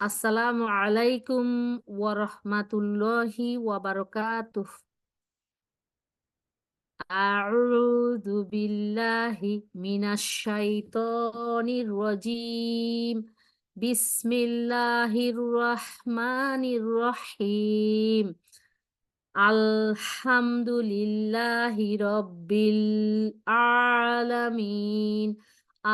আসসালামু আলাইকুম ওয়া রাহমাতুল্লাহি ওয়া বারাকাতুহ। আউযু বিল্লাহি মিনাশ শাইতানির রাজীম। বিসমিল্লাহির রাহমানির রহিম। আলহামদুলিল্লাহি রাব্বিল আলামিন।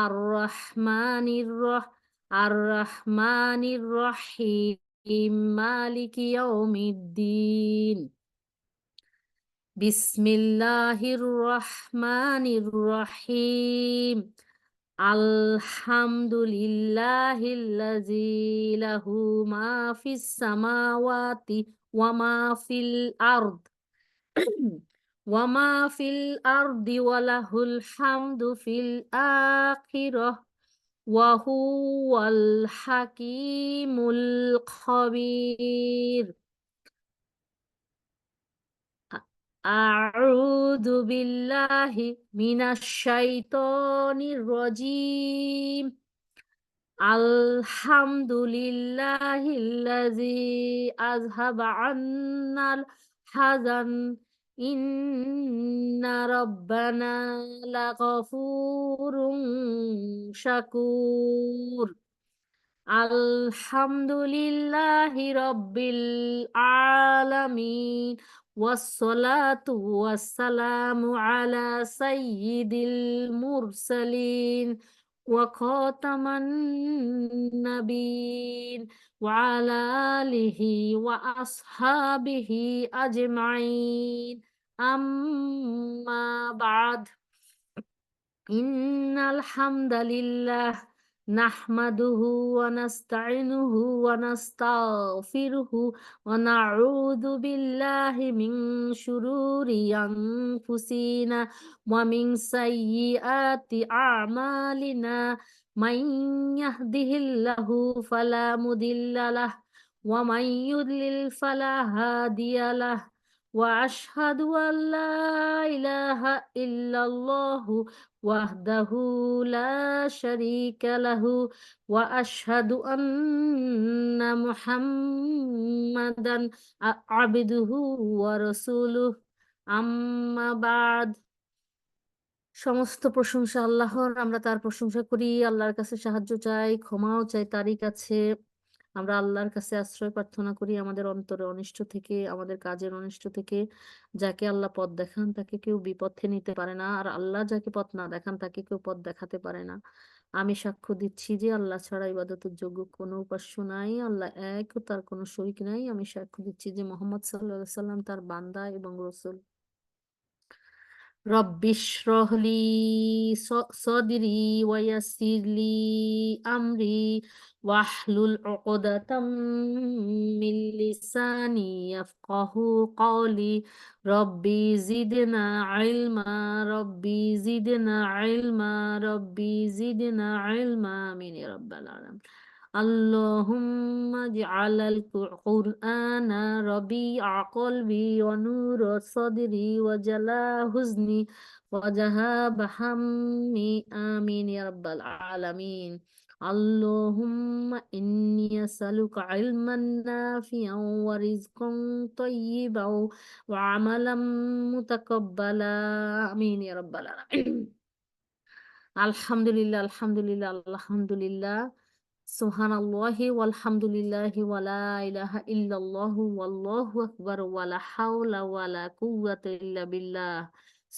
আর রহমানির রহ আর রহমানির রহিম মালিকি ইয়াউমিদ্দিন। বিসমিল্লাহির রহমানির রহিম। আলহামদুলিল্লাহিল্লাযী লাহু মা ফিস সামাওয়াতি ওয়া মা ফিল আরদ ওয়া মা ফিল আরদি ওয়া লাহুল হামদু ফিল আখিরাহ ওয়া হুয়াল হাকীমুল খাবীর। আউযু বিল্লাহি মিনাশ শাইতানির রাজীম। আলহামদুলিল্লাহিল্লাযী আযহাবা আন্নাল হাযান ইন্না রাব্বানা লাগফুরুন শাকুর। আলহামদুলিল্লাহি রাব্বিল আলামিন ওয়াসসালাতু ওয়াসসালামু আলা সাইয়্যিদিল মুরসালিন ওয়া খাতামান নাবিয়্যিন ওয়া আলা আলিহি ওয়া আসহাবিহি আজমাইন। আম্মা বা'দ। ইন্নাল হামদালিল্লাহ নাহমাদুহু ওয়া নাস্তাইনুহু ওয়া নাস্তাগফিরুহু ওয়া নাউযু বিল্লাহি মিন শুরুরি আনফুসিনা ওয়া মিন সাইয়্যিআতি আ'মালিনা। মান ইয়াহদিহিল্লাহু ফালা মুদিল্লা লাহু ওয়া মান ইউদ্লিল ফালা হাদিয়া লাহু। ওয়া আশহাদু আল্লা ইলাহা ইল্লাল্লাহু ওয়াহদাহু লা শারীকা লাহু ওয়া আশহাদু আন্না মুহাম্মাদান আবদুহু ওয়া রাসূলুহু। আম্মা বা'দ। সমস্ত প্রশংসা আল্লাহর। আমরা তার প্রশংসা করি, আল্লাহর কাছে সাহায্য চাই, ক্ষমাও চাই তারই কাছে। আমরা আল্লাহর কাছে আশ্রয় প্রার্থনা করি আমাদের অন্তরের অনিষ্ট থেকে, আমাদের কাজের অনিষ্ট থেকে। যাকে আল্লাহ পথ দেখান তাকে কেউ বিপথে নিতে পারে না, আর আল্লাহ যাকে পথ না দেখান তাকে কেউ পথ দেখাতে পারে না। আমি সাক্ষ্য দিচ্ছি যে আল্লাহ ছাড়া ইবাদতের যোগ্য কোনো উপাস্য নাই, আল্লাহ এক ও তার কোনো শরীক নাই। আমি সাক্ষ্য দিচ্ছি যে মোহাম্মদ সাল্লাল্লাহু আলাইহি সাল্লাম তার বান্দা এবং রাসূল। রব্বিশরহলি সদরি ওয়ায়াসিরলি আমরি ওয়াহলুল উকদাতাম মিন লিসানি ইয়াফকাহু কওলি। রব্বি জিদনা ইলমা রব্বি জিদনা ইলমা রব্বি জিদনা ইলমা আমিন ইয়া রাব্বাল আলামিন। আল্লাহুম্মা ইজআলাল কুরআনা রবিআ কলবি ওয়া নূরা সাদরি ওয়া জালা হুজনি ওয়া যাহাবা হাম্মি আমিন ইয়া রাব্বাল আলামিন। আল্লাহুম্মা ইন্নী আসআলুকা ইলমান নাফিআন ওয়া রিজকান তাইয়্যিবান ওয়া আমালাম মুতাকাব্বালা আমিন ইয়া রাব্বাল আলামিন। আলহামদুলিল্লাহ, আলহামদুলিল্লাহ, আলহামদুলিল্লাহ। সুবহানাল্লাহি ওয়ালহামদুলিল্লাহি ওয়া লা ইলাহা ইল্লাল্লাহু ওয়াল্লাহু আকবার ওয়া লা হাওলা ওয়া লা কুওয়াতা ইল্লা বিল্লাহ।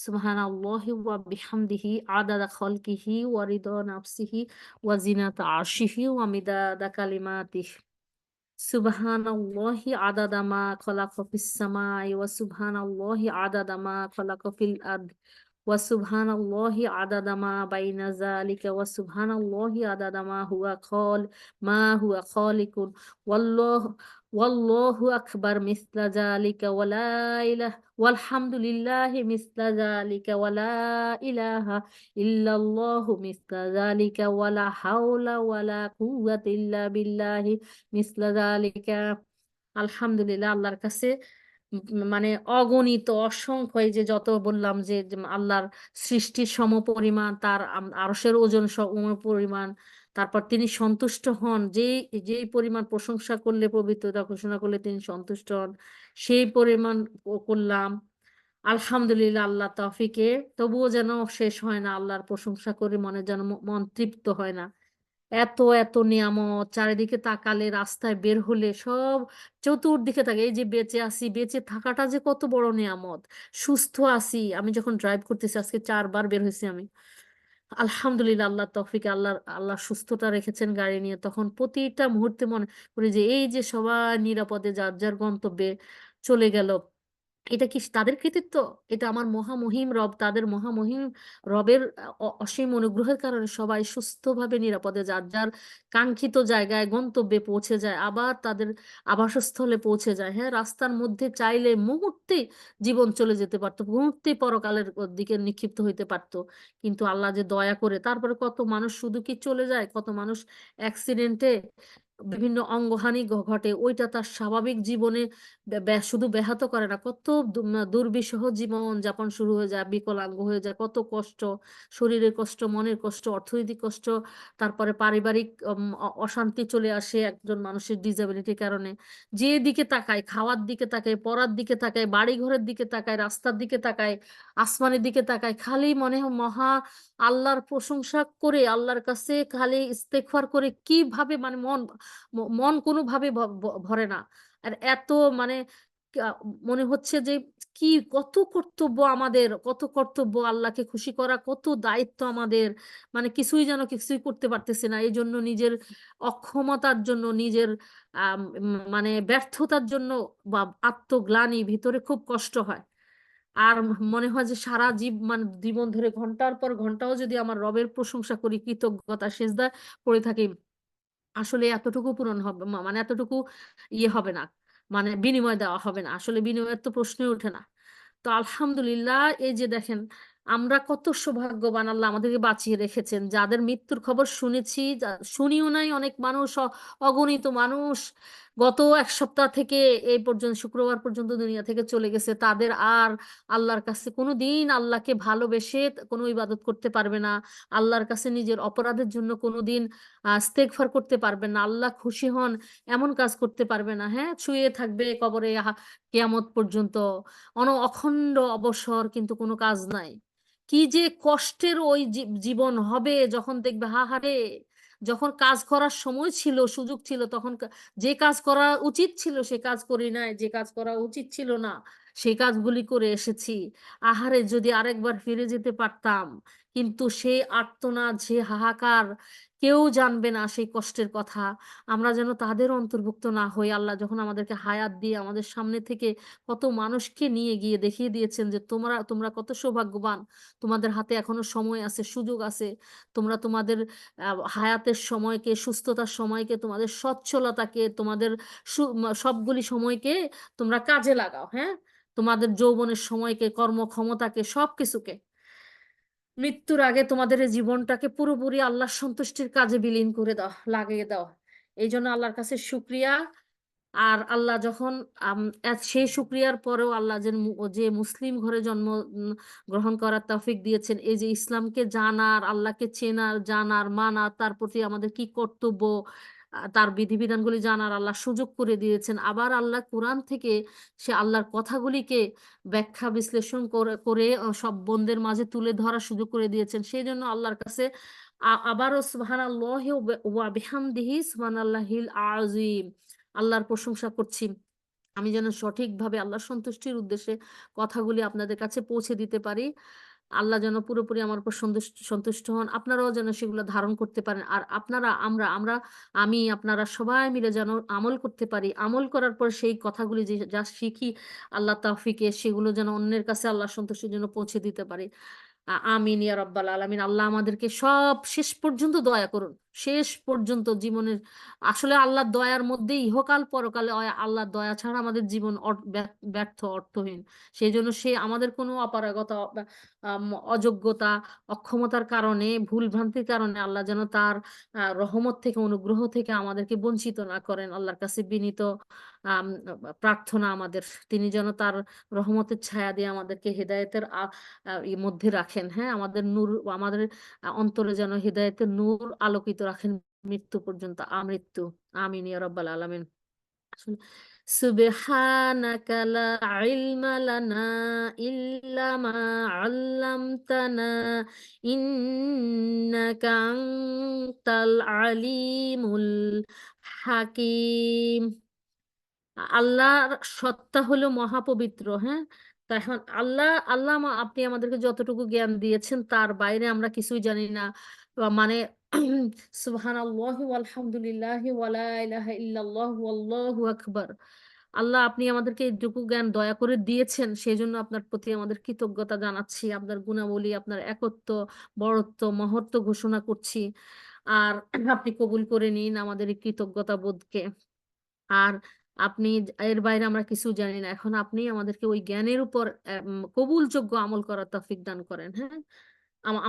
সুবহানাল্লাহি ওয়া বিহামদিহি আদাদা খালকিহি ওয়া রিদা নাফসিহি ওয়া জিনাতা আরশিহি ওয়া মিদাদা কালিমাতিহি। সুবহানাল্লাহি আদাদা মা খালাকা ফিস সামাই ওয়া সুবহানাল্লাহি আদাদা মা খালাকা ফিল আরদ ওয়া সুবহানাল্লাহি আদাদা মা বাইনা যালিকা ওয়া সুবহানাল্লাহি আদাদা মা হুয়া খালিকুন ওয়াল্লাহু ওয়াল্লাহু আকবার মিসলা যালিকা ওয়া লা ইলাহা ওয়ালহামদুলিল্লাহি মিসলা যালিকা ওয়া লা ইলাহা ইল্লাল্লাহু মিসলা যালিকা ওয়া লা হাওলা ওয়া লা কুওয়াতা ইল্লা বিল্লাহি মিসলা যালিকা। আলহামদুলিল্লাহ। আল্লাহর কাছে মানে অগণিত অসংখ্য, এই যে যত বললাম যে আল্লাহর সৃষ্টির সমপরিমাণ, তার আরশের ওজন সমপরিমাণ, তারপর তিনি সন্তুষ্ট হন, যেই পরিমাণ প্রশংসা করলে, পবিত্রতা ঘোষণা করলে তিনি সন্তুষ্ট হন, সেই পরিমাণ করলাম। আলহামদুলিল্লাহ আল্লাহ তৌফিকে। তবুও যেন শেষ হয় না, আল্লাহর প্রশংসা করে মনে যেন মন তৃপ্ত হয় না। এত এত নিয়ামত, চারিদিকে তাকালে, রাস্তায় বের হলে সব চতুর্দিকে তাকে, এই যে বেঁচে আছি, বেঁচে থাকাটা যে কত বড় নিয়ামত। সুস্থ আছি, আমি যখন ড্রাইভ করতেছি, আজকে 4 বার বের হয়েছি আমি, আলহামদুলিল্লাহ আল্লাহ তৌফিকে, আল্লাহ সুস্থতা রেখেছেন গাড়ি নিয়ে, তখন প্রতিটা মুহূর্তে মনে করি যে এই যে সবাই নিরাপদে যার যার গন্তব্যে চলে গেল, এটা কি তাদের কৃতিত্ব? এটা আমার মহামহিম রব, তাদের মহামহিম রবের অসীম অনুগ্রহের কারণে সবাই সুস্থভাবে নিরাপদে যার যার কাঙ্ক্ষিত জায়গায় গন্তব্যে পৌঁছে যায়, আবার তাদের আবাসস্থলে পৌঁছে যায়। হ্যাঁ, রাস্তার মধ্যে চাইলে মুহূর্তেই জীবন চলে যেতে পারতো, মুহূর্তেই পরকালের দিকে নিক্ষিপ্ত হইতে পারতো। কিন্তু আল্লাহ যে দয়া করে, তারপরে কত মানুষ শুধু কি চলে যায়, কত মানুষ অ্যাক্সিডেন্টে বিভিন্ন অঙ্গহানি ঘটে, ওইটা তার স্বাভাবিক জীবনে শুধু ব্যাহত করে না, কত দুর্বিষহ জীবন যাপন শুরু হয়ে যায়, বিকলাঙ্গ হয়ে যায়, কত কষ্ট, শরীরের কষ্ট, মনের কষ্ট, অর্থনৈতিক কষ্ট, তারপরে পারিবারিক অশান্তি চলে আসে একজন মানুষের ডিসেবিলিটির কারণে। যে দিকে তাকায়, খাওয়ার দিকে তাকায়, পড়ার দিকে তাকায়, বাড়ি ঘরের দিকে তাকায়, রাস্তার দিকে তাকায়, আসমানের দিকে তাকায়, খালি মনে হয় মহা আল্লাহর প্রশংসা করে, আল্লাহর কাছে খালি ইস্তেগফার করে, কিভাবে মানে মন কোনোভাবে ভরে না। আর এত মানে মনে হচ্ছে যে কি কত কর্তব্য আমাদের, কত কর্তব্য, আল্লাহকে খুশি করা কত দায়িত্ব আমাদের, মানে কিছুই করতে পারতেছি না। এই জন্য নিজের অক্ষমতার জন্য, নিজের মানে ব্যর্থতার জন্য বা আত্মগ্লানি ভিতরে খুব কষ্ট হয়। আর মনে হয় যে সারা মানে জীবন ধরে ঘন্টার পর ঘন্টাও যদি আমার রবের প্রশংসা করি, কৃতজ্ঞতা সেজদায় পড়ে থাকি, আসলে এতটুকু পূরণ হবে মানে এতটুকু ইয়ে হবে না, মানে বিনিময় দেওয়া হবে না, আসলে বিনিময়ের তো প্রশ্নই ওঠে না। তো আলহামদুলিল্লাহ, এই যে দেখেন আমরা কত সৌভাগ্যবান, আল্লাহ আমাদেরকে বাঁচিয়ে রেখেছেন। যাদের মৃত্যুর খবর শুনেছি, শুনিও নাই, অনেক মানুষ, অগণিত মানুষ গত 1 সপ্তাহ থেকে এই পর্যন্ত, শুক্রবার পর্যন্ত দুনিয়া থেকে চলে গেছে, তাদের আর আল্লাহর কাছে কোনো দিন আল্লাহকে ভালোবেসে কোনো ইবাদত করতে পারবে না, আল্লাহর কাছে নিজের অপরাধের জন্য কোনোদিন ইস্তেগফার করতে পারবে না, আল্লাহ খুশি হন এমন কাজ করতে পারবে না। হ্যাঁ, শুয়ে থাকবে কবরে কিয়ামত পর্যন্ত, অখণ্ড অবসর, কিন্তু কোনো কাজ নাই। কি যে কষ্টের ওই জীবন হবে, যখন দেখবে হাহারে, যখন কাজ করার সময় ছিল, সুযোগ ছিল, তখন যে কাজ করা উচিত ছিল সে কাজ করি নাই, যে কাজ করা উচিত ছিল না সেই কাজগুলি করে এসেছি। আহারে, যদি আরেকবার ফিরে যেতে পারতাম। কিন্তু সেই আর্তনাদ, সে হাহাকার কেউ জানবে না, সেই কষ্টের কথা। আমরা যেন তাদের অন্তর্ভুক্ত না হই। আল্লাহ যখন আমাদেরকে হায়াত দিয়ে আমাদের সামনে থেকে কত মানুষকে নিয়ে গিয়ে দেখিয়ে দিয়েছেন যে তোমরা তোমরা কত সৌভাগ্যবান, তোমাদের হাতে এখনো সময় আছে, সুযোগ আছে, তোমরা তোমাদের হায়াতের সময়কে, সুস্থতার সময়কে, তোমাদের সচ্ছলতাকে, তোমাদের সবগুলি সময়কে তোমরা কাজে লাগাও। হ্যাঁ, তোমাদের যৌবনের সময়কে, কর্মক্ষমতাকে, সবকিছুকে, মৃত্যুর আগে তোমাদের এই জীবনটাকে পুরোপুরি আল্লাহর সন্তুষ্টির কাজে বিলীন করে দাও, লাগিয়ে দাও। এই জন্য আল্লাহর কাছে শুক্রিয়া। আর আল্লাহ যখন সেই শুক্রিয়ার পরেও আল্লাহ যে মুসলিম ঘরে জন্ম গ্রহণ করার তৌফিক দিয়েছেন, এই যে ইসলামকে জানার, আল্লাহকে চেনার, জানার, মানার, তার প্রতি আমাদের কি কর্তব্য, তার বিধিবিধানগুলি জানার আল্লাহ সুযোগ করে দিয়েছেন। আবার আল্লাহ কোরআন থেকে সে আল্লাহর কথাগুলিকে ব্যাখ্যা বিশ্লেষণ করে করে সব বোনদের মাঝে তুলে ধরার সুযোগ করে দিয়েছেন। সেই জন্য আল্লাহর কাছে আবারও সুবহানাল্লাহি ওয়া বিহামদিহি সুবহানাল্লাহিল আযীম, আল্লাহর প্রশংসা করছি। আমি যেন সঠিকভাবে আল্লাহর সন্তুষ্টির উদ্দেশ্যে কথাগুলি আপনাদের কাছে পৌঁছে দিতে পারি। আল্লাহ যেন পুরোপুরি আমার উপর সন্তুষ্ট হন। আপনারাও যেন সেগুলো ধারণ করতে পারেন। আর আপনারা, আমি, আপনারা সবাই মিলে যেন আমল করতে পারি। আমল করার পর সেই কথাগুলি যা শিখি আল্লাহ তাওফিকে, সেগুলো যেন অন্যের কাছে আল্লাহর সন্তুষ্টির জন্য পৌঁছে দিতে পারি। আমিন ইয়া রাব্বাল আলামিন। আল্লাহ আমাদেরকে সব শেষ পর্যন্ত দয়া করুন। শেষ পর্যন্ত জীবনের, আসলে আল্লাহর দয়ার মধ্যে ইহকাল পরকালে আল্লাহর দয়া ছাড়া আমাদের জীবন ব্যর্থ, অর্থহীন। সেজন্য সে আমাদের কোনো অপারগতা, অযোগ্যতা, অক্ষমতার কারণে, ভুল ভ্রান্তির কারণে আল্লাহ যেন তার রহমত থেকে, অনুগ্রহ থেকে আমাদেরকে বঞ্চিত না করেন। আল্লাহর কাছে বিনীত আম প্রার্থনা আমাদের, তিনি যেন তার রহমতের ছায়া দিয়ে আমাদেরকে হেদায়েতের মধ্যে রাখেন। হ্যাঁ, আমাদের নূর, আমাদের অন্তরে যেন হেদায়েতের নূর আলোকিত রাখেন মৃত্যু পর্যন্ত, আমৃত্যু। আমিন ইয়া রাব্বাল আলামিন। আসলে সুবহানাকা লা ইলমা লানা ইল্লা মা আল্লামতানা ইন্নাকা আনতাল আলিমুল হাকিম। আল্লাহর সত্তা হলো মহাপবিত্র, হ্যাঁ? তা এখন আল্লাহ আপনি আমাদেরকে যতটুকু জ্ঞান দিয়েছেন তার বাইরে আমরা কিছুই জানি না। মানে সুবহানাল্লাহি ওয়ালহামদুলিল্লাহি ওয়ালা ইলাহা ইল্লাল্লাহু ওয়াল্লাহু আকবার। আল্লাহ আপনি আমাদেরকে এইটুকু জ্ঞান দয়া করে দিয়েছেন, সেজন্য আপনার প্রতি আমাদের কৃতজ্ঞতা জানাচ্ছি। আপনার গুণাবলী, আপনার একত্ব, বড়ত্ব, মহত্ব ঘোষণা করছি। আর আপনি কবুল করে নিন আমাদের এই কৃতজ্ঞতা বোধকে। আর আপনি এর বাইরে আমরা কিছু জানি না। এখন আপনি আমাদেরকে ওই জ্ঞানের উপর কবুলযোগ্য আমল করার তৌফিক দান করেন, হ্যাঁ?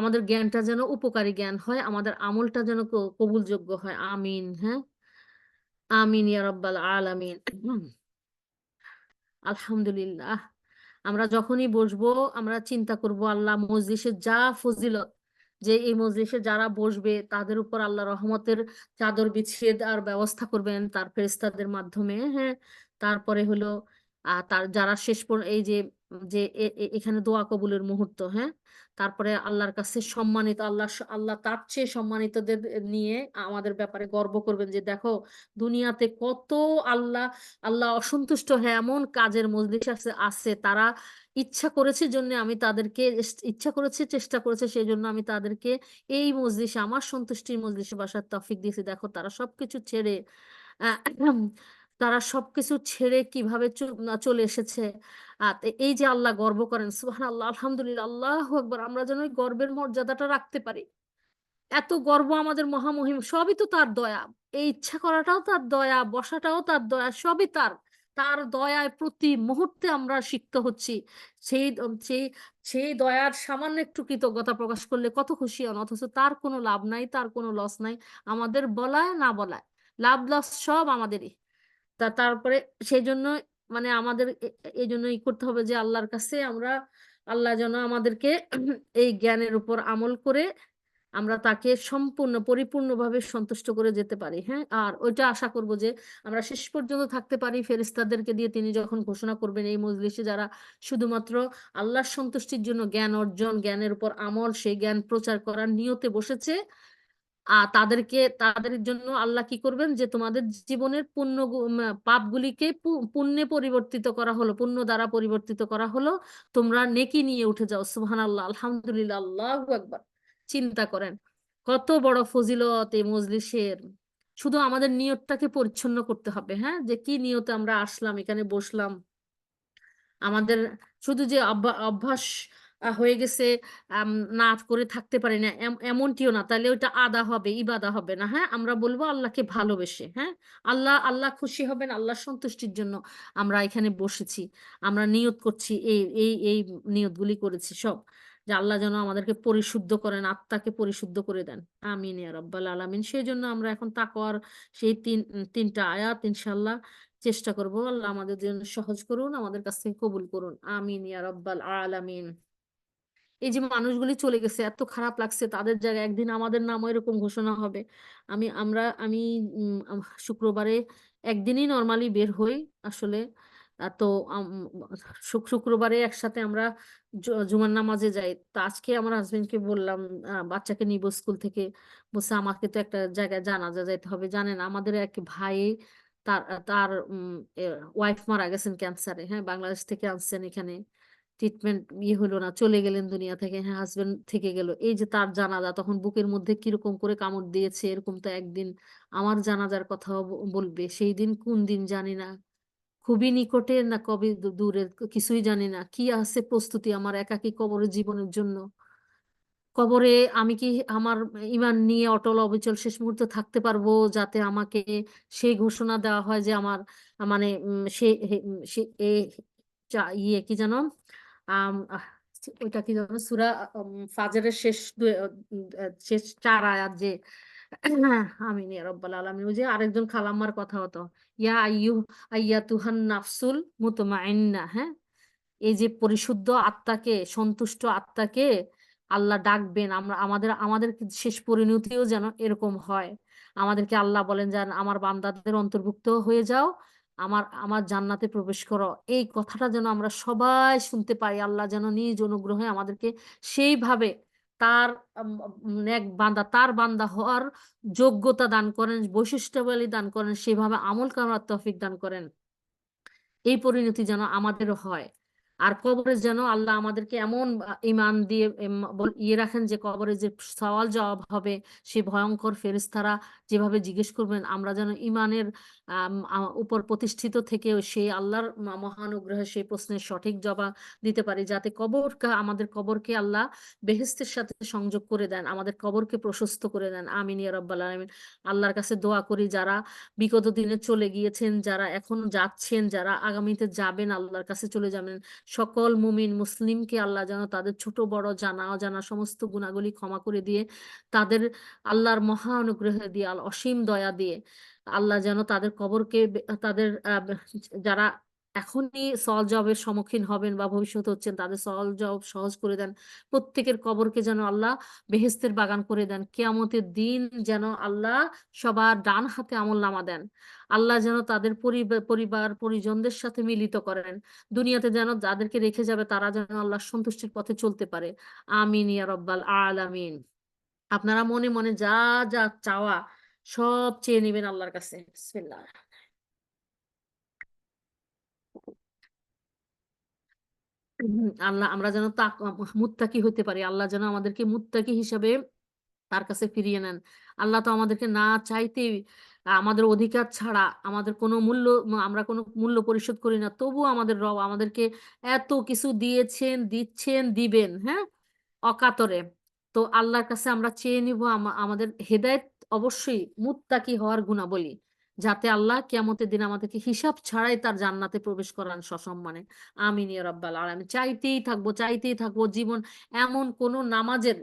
আমাদের জ্ঞানটা যেন উপকারী জ্ঞান হয়, আমাদের আমলটা যেন কবুলযোগ্য হয়। আমিন, হ্যাঁ? আমিন ইয়া রাব্বাল আলামিন। আলহামদুলিল্লাহ। আমরা যখনই বসবো আমরা চিন্তা করব আল্লাহ মজলিসের যা ফজিলত, যে এই মজলিসে যারা বসবে তাদের উপর আল্লাহ রহমতের চাদর বিছিয়ে দেওয়ার ব্যবস্থা করবেন তার ফেরেশতাদের মাধ্যমে, হ্যাঁ? তারপরে হলো তার যারা এই যে যে এখানে দোয়া কবুলের মুহূর্ত, হ্যাঁ? তারপরে আল্লাহর কাছে সম্মানিত, আল্লাহ তার চেয়ে সম্মানিতদের নিয়ে আমাদের ব্যাপারে গর্ব করবেন যে দেখো দুনিয়াতে কত আল্লাহ আল্লাহ অসন্তুষ্ট হয়ে এমন কাজের মজলিস আছে তারা ইচ্ছা করেছে জন্য আমি তাদেরকে ইচ্ছা করেছে, চেষ্টা করেছে, সেই জন্য আমি তাদেরকে এই মজলিসে আমার সন্তুষ্টির মজলিসে বসার তৌফিক দিয়েছি। দেখো তারা সবকিছু ছেড়ে আহ, তারা সবকিছু ছেড়ে কিভাবে চলে এসেছে। এই যে আল্লাহ গর্ব করেন, সুবহানাল্লাহ, আলহামদুলিল্লাহ, আল্লাহু আকবার। আমরা যেন ওই গর্বের মর্যাদাটা রাখতে পারি। এত গর্ব আমাদের মহামহিম, সবই তো তার দয়া। এই ইচ্ছা করাটাও তার দয়া, বসাটাও তার দয়া, সবই তার। তার দয়ায় প্রতি মুহূর্তে আমরা সিক্ত হচ্ছি। সেই সেই সেই দয়ার সামান্য একটু কৃতজ্ঞতা প্রকাশ করলে কত খুশি হন, অথচ তার কোনো লাভ নাই, তার কোনো লস নাই। আমাদের বলায় না বলায় লাভ লস সব আমাদেরই। তারপরে সেই জন্য মানে আমাদের এই জন্য করতে হবে যে আল্লাহর কাছে আমরা, আল্লাহ যেন আমাদেরকে এই জ্ঞানের উপর আমল করে আমরা তাকে সম্পূর্ণ পরিপূর্ণভাবে সন্তুষ্ট করে যেতে পারি, হ্যাঁ? আর ওইটা আশা করব যে আমরা শেষ পর্যন্ত থাকতে পারি ফেরেশতাদেরকে দিয়ে তিনি যখন ঘোষণা করবেন এই মজলিসে যারা শুধুমাত্র আল্লাহর সন্তুষ্টির জন্য জ্ঞান অর্জন, জ্ঞানের উপর আমল, সেই জ্ঞান প্রচার করার নিয়তে বসেছে, তাদের জন্য আল্লাহ কি করবেন যে তোমাদের জীবনের পাপগুলিকে পুণ্যে পরিবর্তিত করা হলো, পুণ্য দ্বারা পরিবর্তিত করা হলো, তোমরা নেকি নিয়ে উঠে যাও। সুবহানাল্লাহ, আলহামদুলিল্লাহ, আল্লাহু আকবার। চিন্তা করেন কত বড় ফজিলত এই মজলিসের। শুধু আমাদের নিয়তটাকে পরিচ্ছন্ন করতে হবে, হ্যাঁ? যে কি নিয়তে আমরা আসলাম, এখানে বসলাম। আমাদের শুধু যে অভ্যাস হয়ে গেছে, আম, না করে থাকতে পারি না এমনটিও না, তাহলে ওইটা আদা হবে, ইবাদা হবে না, হ্যাঁ? আমরা বলবো আল্লাহকে ভালোবেসে, হ্যাঁ? আল্লাহ খুশি হবেন, আল্লাহর সন্তুষ্টির জন্য আমরা এখানে বসেছি। আমরা নিয়ত করছি, এই নিয়তগুলি করেছি সব, যে আল্লাহ যেন আমাদেরকে পরিশুদ্ধ করেন, আত্মাকে পরিশুদ্ধ করে দেন। আমিন ইয়া রাব্বাল আলামিন। সেই জন্য আমরা এখন তাকওয়ার সেই তিনটা আয়াত ইনশাল্লাহ চেষ্টা করব। আল্লাহ আমাদের জন্য সহজ করুন, আমাদের কাছ থেকে কবুল করুন। আমিন ইয়া রাব্বাল আলামিন। এই যে মানুষগুলি চলে গেছে, এত খারাপ লাগছে, তাদের জায়গায় একদিন আমাদের নামও এরকম ঘোষণা হবে। আমি শুক্রবারে একদিনই নরমালি বের হই আসলে। তো শুক্রবারে একসাথে আমরা জুমার নামাজে যাই। তো আজকে আমার হাজবেন্ডকে বললাম, বাচ্চাকে নিব স্কুল থেকে, বলছে আমাকে তো একটা জায়গায় জানাজা যাইতে হবে। জানেন আমাদের এক ভাই, তার তার ওয়াইফ মারা গেছেন ক্যান্সারে, হ্যাঁ? বাংলাদেশ থেকে আনছেন এখানে, ট্রিটমেন্ট হলো না, চলে গেলেন দুনিয়া থেকে, হ্যাঁ? হাজবেন্ড থেকে গেল। এই যে তার জানাজা, তখন বুকের মধ্যে কিরকম করে কামড় দিয়েছে, এরকম তো একদিন আমার জানাজার কথাও বলবে। সেই দিন কোন দিন জানি না, খুবই নিকটে না কবে দূরের কিছুই জানি না। কি আছে প্রস্তুতি আমার একাকী কবরের জীবনের জন্য? কবরে আমি কি আমার ঈমান নিয়ে অটল অবিচল শেষ মুহূর্তে থাকতে পারবো, যাতে আমাকে সেই ঘোষণা দেওয়া হয় যে আমার মানে সে সে এ কি জানো, ওইটা কি জানো, সূরা ফাজরের শেষ 4 আয়াত যে আমিন ইয়া রাব্বাল আলামিন। ওই যে আরেকজন খালাম্মার কথা হতো, ইয়া আইয়াতুহান নাফসুল মুতমাইন্না, হ্যাঁ? এই যে পরিশুদ্ধ আত্মাকে, সন্তুষ্ট আত্মাকে আল্লাহ ডাকবেন, আমরা আমাদের আমাদের শেষ পরিণতিও যেন এরকম হয়। আমাদেরকে আল্লাহ বলেন যেন আমার বান্দাদের অন্তর্ভুক্ত হয়ে যাও, আমার আমার জান্নাতে প্রবেশ করো। এই কথাটা যেন আমরা সবাই শুনতে পাই। আল্লাহ যেন নিজ অনুগ্রহে আমাদেরকে সেইভাবে তার নেক বান্দা, তার বান্দা হওয়ার যোগ্যতা দান করেন, বৈশিষ্ট্যাবলী দান করেন, সেভাবে আমল করার তৌফিক দান করেন। এই পরিণতি যেন আমাদেরও হয়। আর কবরে যেন আল্লাহ আমাদেরকে এমন ইমান দিয়ে ইয়ে রাখেন যে কবরে যে সওয়াল জবাব হবে, সে ভয়ঙ্কর ফেরেশতারা যেভাবে জিজ্ঞেস করবেন, আমরা যেন ইমানের উপর প্রতিষ্ঠিত থেকে সেই আল্লাহর মহানুগ্রহে সেই প্রশ্নের সঠিক জবাব দিতে পারি, যাতে আমাদের কবরকে আল্লাহ বেহেশতের সাথে সংযোগ করে দেন, আমাদের কবরকে প্রশস্ত করে দেন। আমিন ইয়া রাব্বাল আলামিন। আল্লাহর কাছে দোয়া করি যারা বিগত দিনে চলে গিয়েছেন, যারা এখন যাচ্ছেন, যারা আগামীতে যাবেন, আল্লাহর কাছে চলে যাবেন, সকল মুমিন মুসলিমকে আল্লাহ যেন তাদের ছোট বড় জানা অজানা সমস্ত গুনাহগুলি ক্ষমা করে দিয়ে, তাদের আল্লাহর মহা অনুগ্রহ দিয়ে, অসীম দয়া দিয়ে আল্লাহ যেন তাদের কবরকে তাদের যারা এখনই সওয়াল জবাবের সম্মুখীন হবেন বা ভবিষ্যতে হচ্ছেন, তাদের সওয়াল জবাব সহজ করে দেন। প্রত্যেকের কবরকে যেন আল্লাহ বেহেশতের বাগান করে দেন। কিয়ামতের দিন যেন আল্লাহ সবার ডান হাতে আমলনামা দেন। আল্লাহ যেন তাদের পরিবার পরিজনদের সাথে মিলিত করেন। দুনিয়াতে যেন যাদেরকে রেখে যাবে তারা যেন আল্লাহর সন্তুষ্টির পথে চলতে পারে। আমিন ইয়া রব্বাল আলামিন। আপনারা মনে মনে যা যা চাওয়া সব চেয়ে নেবেন আল্লাহর কাছে। বিসমিল্লাহ। আল্লাহ আমরা যেন মুত্তাকি হতে পারি, আল্লাহ যেন আমাদেরকে মুত্তাকি হিসাবে তার কাছে ফিরিয়ে নেন। আল্লাহ তো আমাদেরকে না চাইতেই আমাদের অধিকার ছাড়া আমাদের কোনো মূল্য, আমরা কোনো মূল্য পরিশোধ করি না, তবুও আমাদের রব আমাদেরকে এত কিছু দিয়েছেন, দিচ্ছেন, দিবেন, হ্যাঁ, অকাতরে। তো আল্লাহর কাছে আমরা চেয়ে নিব আমাদের হেদায়েত, অবশ্যই মুত্তাকি হওয়ার গুণাবলী, যাতে আল্লাহ কিয়ামতের দিন আমাদেরকে হিসাব ছাড়াই তার জান্নাতে প্রবেশ করান সসম্মানে। আমিন ইয়া রাব্বাল আলামিন। চাইতেই থাকবো, চাইতেই থাকবো। জীবন এমন কোন নামাজের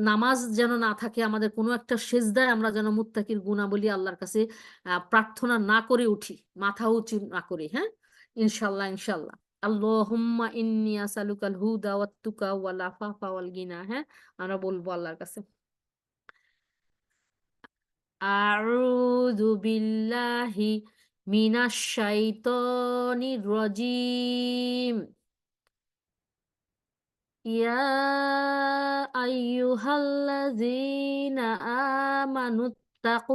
নামাজ যেন না থাকে আমাদের, কোনো একটা সেজদায় আমরা যেন মুত্তাকির গুণাবলী আল্লাহর কাছে প্রার্থনা না করে উঠি, মাথা উঁচু না করি, হ্যাঁ, ইনশাল্লাহ, ইনশাল্লাহ। আল্লাহুম্মা ইন্নী আসালুকাল হুদা ওয়াত তুকা ওয়াল আফাফা ওয়াল গিনা, হ্যাঁ, আমরা বলবো আল্লাহর কাছে। আউযু বিল্লাহি মিনাশ শাইতানির রাজিম। ইয়া আইয়ুহাল্লাযীনা আমানুত্তাকুল্লাহা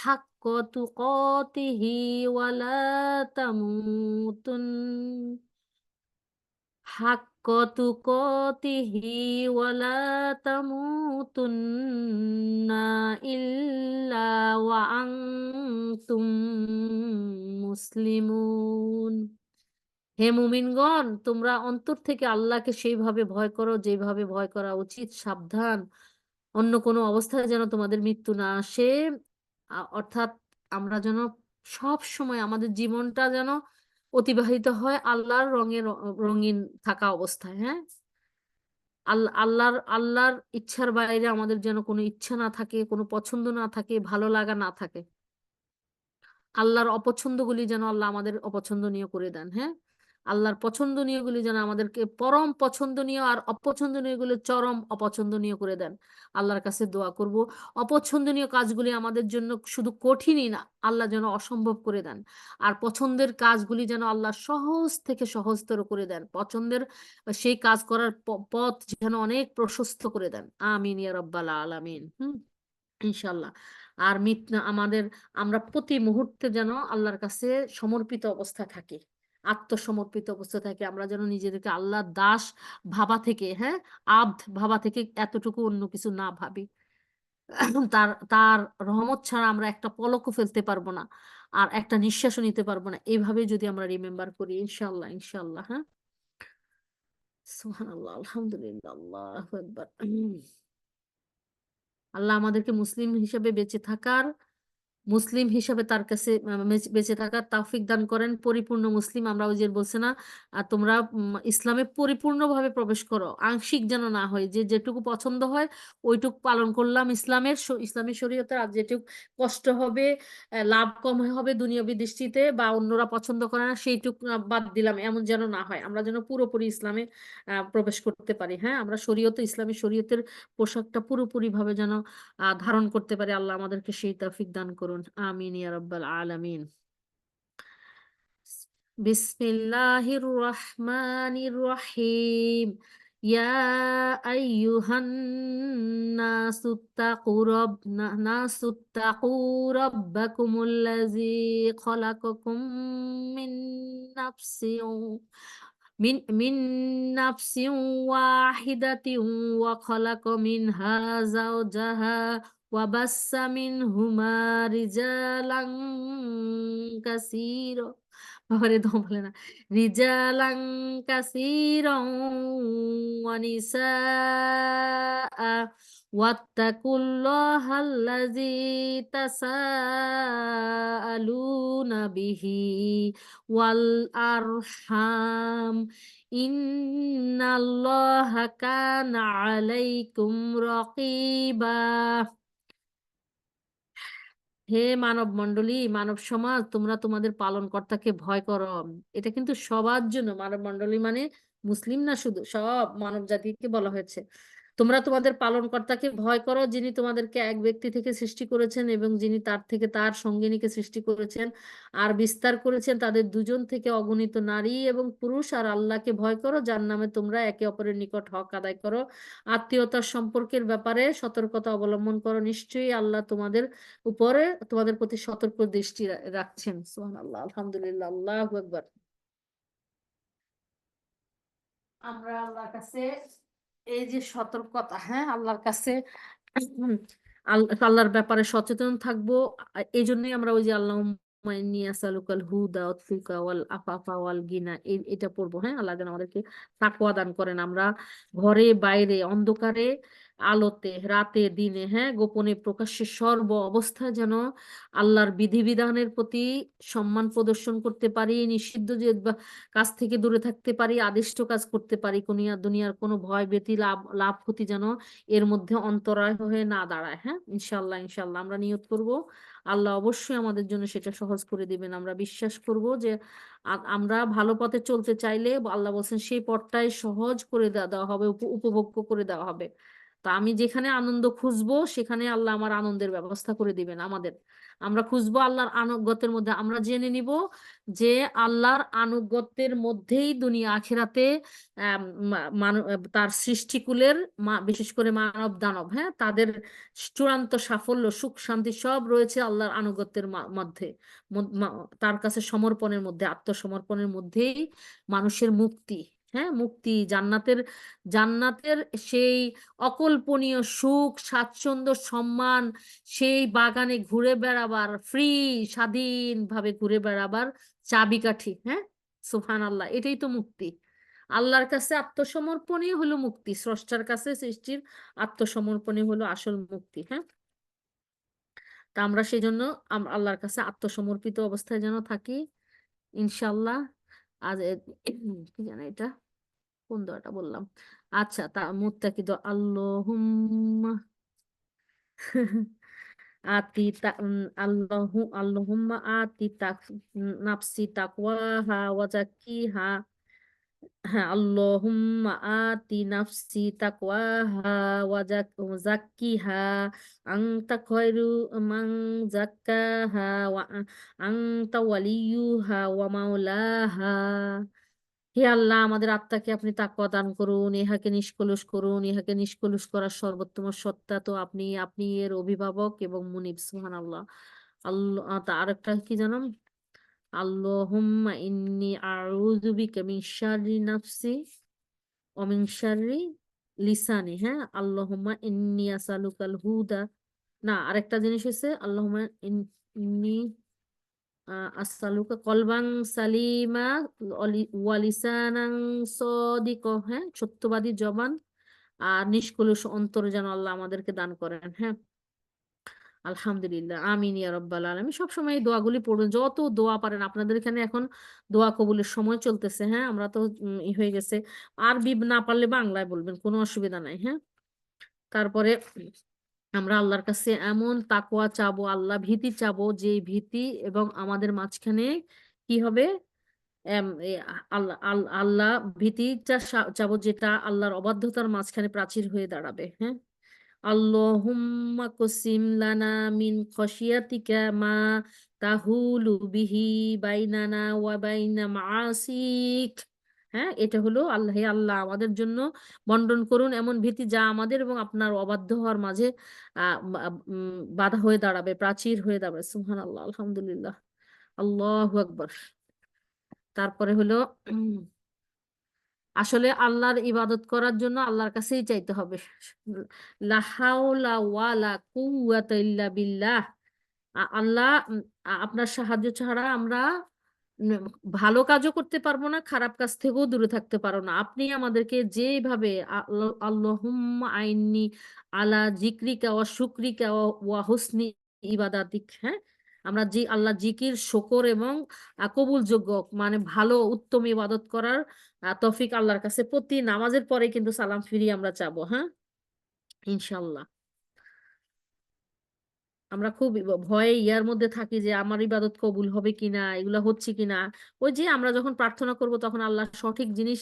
হাক্কা তুকাতিহি ওয়া লা তামুতুন হাক্কা তুকাতিহি ওয়া লা তামুতুন্না ইল্লা ওয়া আনতুম মুসলিমুন। হে মুমিনগণ, তোমরা অন্তর থেকে আল্লাহকে সেইভাবে ভয় করো যেভাবে ভয় করা উচিত। সাবধান, অন্য কোনো অবস্থায় যেন তোমাদের মৃত্যু না আসে। অর্থাৎ আমরা যেন সব সময় আমাদের জীবনটা যেন অতিবাহিত হয় আল্লাহর রঙিন থাকা অবস্থায়, হ্যাঁ। আল্লাহর ইচ্ছার বাইরে আমাদের যেন কোনো ইচ্ছা না থাকে, কোনো পছন্দ না থাকে, ভালো লাগা না থাকে। আল্লাহর অপছন্দগুলি যেন আল্লাহ আমাদের অপছন্দনীয় করে দেন, হ্যাঁ। আল্লাহর পছন্দনীয় গুলি যেন আমাদেরকে পরম পছন্দনীয়, আর অপছন্দনীয় গুলি চরম অপছন্দনীয় করে দেন। আল্লাহর কাছে দোয়া করব অপছন্দনীয় কাজগুলি আমাদের জন্য শুধু কঠিনই না, আল্লাহ যেন অসম্ভব করে দেন। আর পছন্দের কাজগুলি যেন আল্লাহ সহজ থেকে সহজতর করে দেন। পছন্দের সেই কাজ করার পথ যেন অনেক প্রশস্ত করে দেন। আমিন ইয়া রাব্বাল আলামিন। ইনশাল্লাহ। আর আমাদের আমরা প্রতি মুহূর্তে যেন আল্লাহর কাছে সমর্পিত অবস্থায় থাকি, আত্মসমর্পিত অবস্থা থাকে। আমরা যেন নিজেদেরকে আল্লাহর দাস ভাবা থেকে, হ্যাঁ, আব্দ ভাবা থেকে এতটুকু অন্য কিছু না ভাবি। তার তার রহমত ছাড়া আমরা একটা পলকও ফেলতে পারবো না, আর একটা নিঃশ্বাসও নিতে পারবো না। এইভাবে যদি আমরা রিমেম্বার করি, ইনশাল্লাহ, ইনশাল্লাহ, হ্যাঁ। সুবহানাল্লাহ, আলহামদুলিল্লাহ, আল্লাহু আকবার। আল্লাহ আমাদেরকে মুসলিম হিসেবে বেঁচে থাকার মুসলিম হিসাবে তার কাছে বেঁচে থাকার তৌফিক দান করেন। পরিপূর্ণ মুসলিম আমরা, ওই যে বলছে না, আর তোমরা ইসলামে পরিপূর্ণভাবে প্রবেশ করো, আংশিক যেন না হয়, যে যেটুকু পছন্দ হয় ওইটুক পালন করলাম ইসলামী শরীয়তের, আর যেটুকু কষ্ট হবে, লাভ কম হবে দুনিয়াবী দৃষ্টিতে, বা অন্যরা পছন্দ করে না সেইটুক বাদ দিলাম, এমন যেন না হয়। আমরা যেন পুরোপুরি ইসলামে প্রবেশ করতে পারি। হ্যাঁ, আমরা ইসলামী শরীয়তের পোশাকটা পুরোপুরি ভাবে যেন ধারণ করতে পারি। আল্লাহ আমাদেরকে সেই তৌফিক দান করুন। আমিন ইয়া রাব্বাল আলামিন। বিসমিল্লাহির রহমানির রহিম। ইয়া আইয়ুহান নাসুত্তাকু রাব্বাকুমুল্লাযী খালাকাকুম মিন নাফসিন মিন নাফসিন ওয়াহিদাতিন ওয়া খালাকা মিনহা যাওজাহা ওয়া বাসসা মিনহুমা রিজালান কাসীরা, বাবারে দম বলে না, রিজালান কাসীরাও ওয়া নিসাআ ওয়াত্তাকুল্লাহাল্লাযী তাসাআলুনা বিহি ওয়াল আরহাম ইন্নাল্লাহা কানা আলাইকুম রাকিবা। হে মানব মণ্ডলী, মানব সমাজ, তোমরা তোমাদের পালনকর্তাকে ভয় করো। এটা কিন্তু সবার জন্য, মানব মণ্ডলী মানে মুসলিম না, শুধু সব মানব জাতিকে বলা হয়েছে। তোমরা তোমাদের পালনকর্তাকে ভয় করো, যিনি তোমাদেরকে এক ব্যক্তি থেকে সৃষ্টি করেছেন এবং যিনি তার থেকে তার সঙ্গিনীকে সৃষ্টি করেছেন আর বিস্তার করেছেন তাদের দুজন থেকে অগণিত নারী এবং পুরুষ। আর আল্লাহকে ভয় করো, যার নামে তোমরা একে অপরের নিকট হক আদায় করো, আত্মীয়তার সম্পর্কের ব্যাপারে সতর্কতা অবলম্বন করো। নিশ্চয়ই আল্লাহ তোমাদের উপরে, তোমাদের প্রতি সতর্ক দৃষ্টি রাখছেন। সুবহানাল্লাহ, আলহামদুলিল্লাহ, আল্লাহু আকবার। আমরা আল্লাহর কাছে এই যে সতর্কতা, হ্যাঁ, আল্লাহর কাছে আল্লাহর ব্যাপারে সচেতন থাকবো। এই জন্যই আমরা ওই যে আল্লাহুম্মা ইন্নী আসআলুকাল হুদা ওয়াত তুকা ওয়াল আফাফা ওয়াল গিনা, এটা পড়বো। হ্যাঁ, আল্লাহ যেন আমাদেরকে তাকওয়া দান করেন। আমরা ঘরে বাইরে, অন্ধকারে আলোতে, রাতে দিনে, হ্যাঁ, গোপনে প্রকাশ্যে, সর্ব অবস্থায় যেন আল্লাহর বিধিবিধানের প্রতি সম্মান প্রদর্শন করতে পারি, নিষিদ্ধ যে কাজ থেকে দূরে থাকতে পারি, আদিষ্ট কাজ করতে পারি। দুনিয়ার কোনো ভয় ব্যতি, লাভ লাভ ক্ষতি যেন এর মধ্যে অন্তরায় হয়ে না দাঁড়ায়। হ্যাঁ, ইনশাল্লাহ, ইনশাল্লাহ আমরা নিয়ত করব, আল্লাহ অবশ্যই আমাদের জন্য সেটা সহজ করে দিবেন। আমরা বিশ্বাস করব যে আমরা ভালো পথে চলতে চাইলে আল্লাহ বলছেন সেই পথটাই সহজ করে দেওয়া হবে, উপভোগ্য করে দেওয়া হবে। তা আমি যেখানে আনন্দ খুঁজবো সেখানে আল্লাহ আমার আনন্দের ব্যবস্থা করে দিবেন আমাদের। আমরা খুঁজবো আল্লাহর আনুগত্যের মধ্যে, আমরা জেনে নিব যে আল্লাহর আনুগত্যের মধ্যেই দুনিয়া আখিরাতে তার সৃষ্টিকুলের, বিশেষ করে মানব দানব, হ্যাঁ, তাদের চূড়ান্ত সাফল্য, সুখ শান্তি সব রয়েছে আল্লাহর আনুগত্যের মধ্যে, তার কাছে সমর্পণের মধ্যে, আত্মসমর্পণের মধ্যেই মানুষের মুক্তি। হ্যাঁ, মুক্তি, জান্নাতের জান্নাতের সেই অকল্পনীয় সুখ, স্বাচ্ছন্দ্য, সম্মান, সেই বাগানে ঘুরে বেড়াবার, ফ্রি স্বাধীনভাবে ঘুরে বেড়াবার চাবিকাঠি। হ্যাঁ, সুবহানাল্লাহ, এটাই তো মুক্তি। আল্লাহর কাছে আত্মসমর্পণই হলো মুক্তি, স্রষ্টার কাছে সৃষ্টির আত্মসমর্পণই হলো আসল মুক্তি। হ্যাঁ, তা আমরা সেই জন্য আল্লাহর কাছে আত্মসমর্পিত অবস্থায় যেন থাকি, ইনশাল্লাহ। আজ কি জানি এটা কোন দোয়াটা বললাম। আচ্ছা, তা মুত্তাকি দোয়া, আল্লাহুম্মা আল্লাহুম্মা আতি নাফসি তাকওয়াহা ওয়া যাক্কিহা। হ্যাঁ, আল্লাহুম্মা আতি নাফসি তাকওয়াহা ওয়া যাক্কিহা আনতা খায়রু মান যাক্কাহা ওয়া আনতা ওয়ালিয়ুহা ওয়া মাওলাহা। হে আল্লাহ, আমাদের আত্মাকে আপনি তাকওয়া দান করুন, ইহাকে নিষ্কলুষ করুন। ইহাকে নিষ্কলুষ করার সর্বোত্তম সত্তা তো আপনি, আপনি এর অভিভাবক এবং মুনিব। সুবহানাল্লাহ। আল্লাহ, আর একটা কি জানাম, আল্লাহুম্মা ইন্নী আউযু বিকা মিন শাররি নাফসি ওয়া মিন শাররি লিসানি। হ্যাঁ, আল্লাহুম্মা ইন্নী আসআলুকাল হুদা, না, আরেকটা জিনিস হচ্ছে আল্লাহুম্মা ইন্নী আসসালুকা কলবান সালিমা ওয়ালিসানাং সদিক, হ্যাঁ, সত্যবাদী জবান আর নিষ্কলুষ অন্তর যেন আল্লাহ আমাদেরকে দান করেন। হ্যাঁ, আলহামদুলিল্লাহ, আমিন ইয়া রাব্বাল আলামিন। সবসময় এই দোয়াগুলি পড়ুন, যত দোয়া পারেন। আপনাদের এখানে এখন দোয়া কবুলের সময় চলতেছে, হ্যাঁ। আমরা তো হয়ে গেছে। আরবি না পারলে বাংলায় বলবেন, কোনো অসুবিধা নাই, হ্যাঁ। তারপরে আমরা আল্লাহর কাছে এমন তাকওয়া চাবো, আল্লাহ ভীতি চাবো, যে ভীতি এবং আমাদের মাঝখানে কি হবে, আল্লাহ আল্লাহ ভীতিটা চাবো, যেটা আল্লাহর অবাধ্যতার মাঝখানে প্রাচীর হয়ে দাঁড়াবে, হ্যাঁ। আল্লাহুম্মা কসিম লানা মিন খশিয়াতিকা মা তাহুলু বিহি বাইনানা ওয়া বাইনা মাআসিক। হ্যাঁ, এটা হলো আল্লাহ, হে আল্লাহ আমাদের জন্য বন্টন করুন এমন ভীতি, যা আমাদের এবং আপনার অবাধ্য হওয়ার মাঝে বাধা হয়ে দাঁড়াবে, প্রাচীর হয়ে দাঁড়াবে। সুবহানাল্লাহ, আলহামদুলিল্লাহ, আল্লাহু আকবার। তারপরে হলো আসলে আল্লাহর ইবাদত করার জন্য আল্লাহর কাছেই চাইতে হবে। লা হাওলা ওয়ালা কুওয়াতা ইল্লা বিল্লাহ। আল্লাহ, আপনার সাহায্য ছাড়া আমরা উম, ভালো কাজও করতে পারবো না, খারাপ কাজ থেকেও দূরে থাকতে পারবো না। আপনি আমাদেরকে যেভাবে আল্লাহুম্মা আইন্নি আলা জিক্রিকা ওয়া শুকরিকা ওয়া হুসনি ইবাদাতিক, হ্যাঁ। আমরা জি আল্লাহ জিকির, শকর এবং কবুলযোগ্য, মানে ভালো উত্তম ইবাদত করার তৌফিক আল্লাহর কাছে প্রতি নামাজের পরে কিন্তু সালাম ফিরিয়ে আমরা চাবো, হ্যাঁ, ইনশাল্লাহ। আমরা খুব ভয়ে ইয়ার মধ্যে থাকি যে আমার ইবাদত কবুল হবে কিনা, এগুলো হচ্ছে কিনা। ওই যে আমরা যখন প্রার্থনা করব তখন আল্লাহ সঠিক জিনিস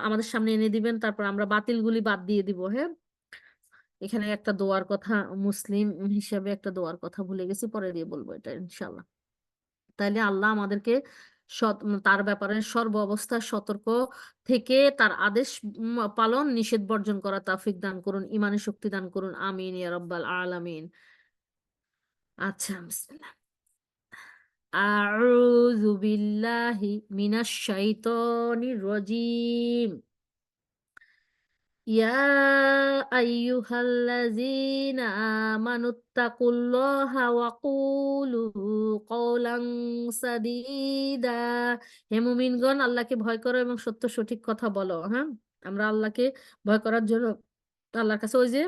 আমাদের সামনে এনে দিবেন, তারপর আমরা বাতিলগুলি বাদ দিয়ে দিব, হ্যাঁ। এখানে একটা দোয়ার কথা, মুসলিম হিসেবে একটা দোয়ার কথা ভুলে গেছি, পরে দিয়ে বলবো এটা ইনশাল্লাহ। তাইলে আল্লাহ আমাদেরকে তার ব্যাপারে সর্ব অবস্থায় সতর্ক থেকে তার আদেশ পালন, নিষেধ বর্জন করা তৌফিক দান করুন, ইমানি শক্তি দান করুন, আমিন ইয়া রাব্বাল আলামিন। আচ্ছা, বিসমিল্লাহ। আউযু বিল্লাহি মিনাশ শাইতানির রাজিম। ইয়া আইয়ুহাল্লাযীনা আমানুত্তাকুল্লাহা ওয়া কুলু কওলান সাদীদা। হে মুমিনগণ, আল্লাহকে ভয় করো এবং সত্য সঠিক কথা বলো, হ্যাঁ। আমরা আল্লাহকে ভয় করার জন্য আল্লাহর কাছে ওই যে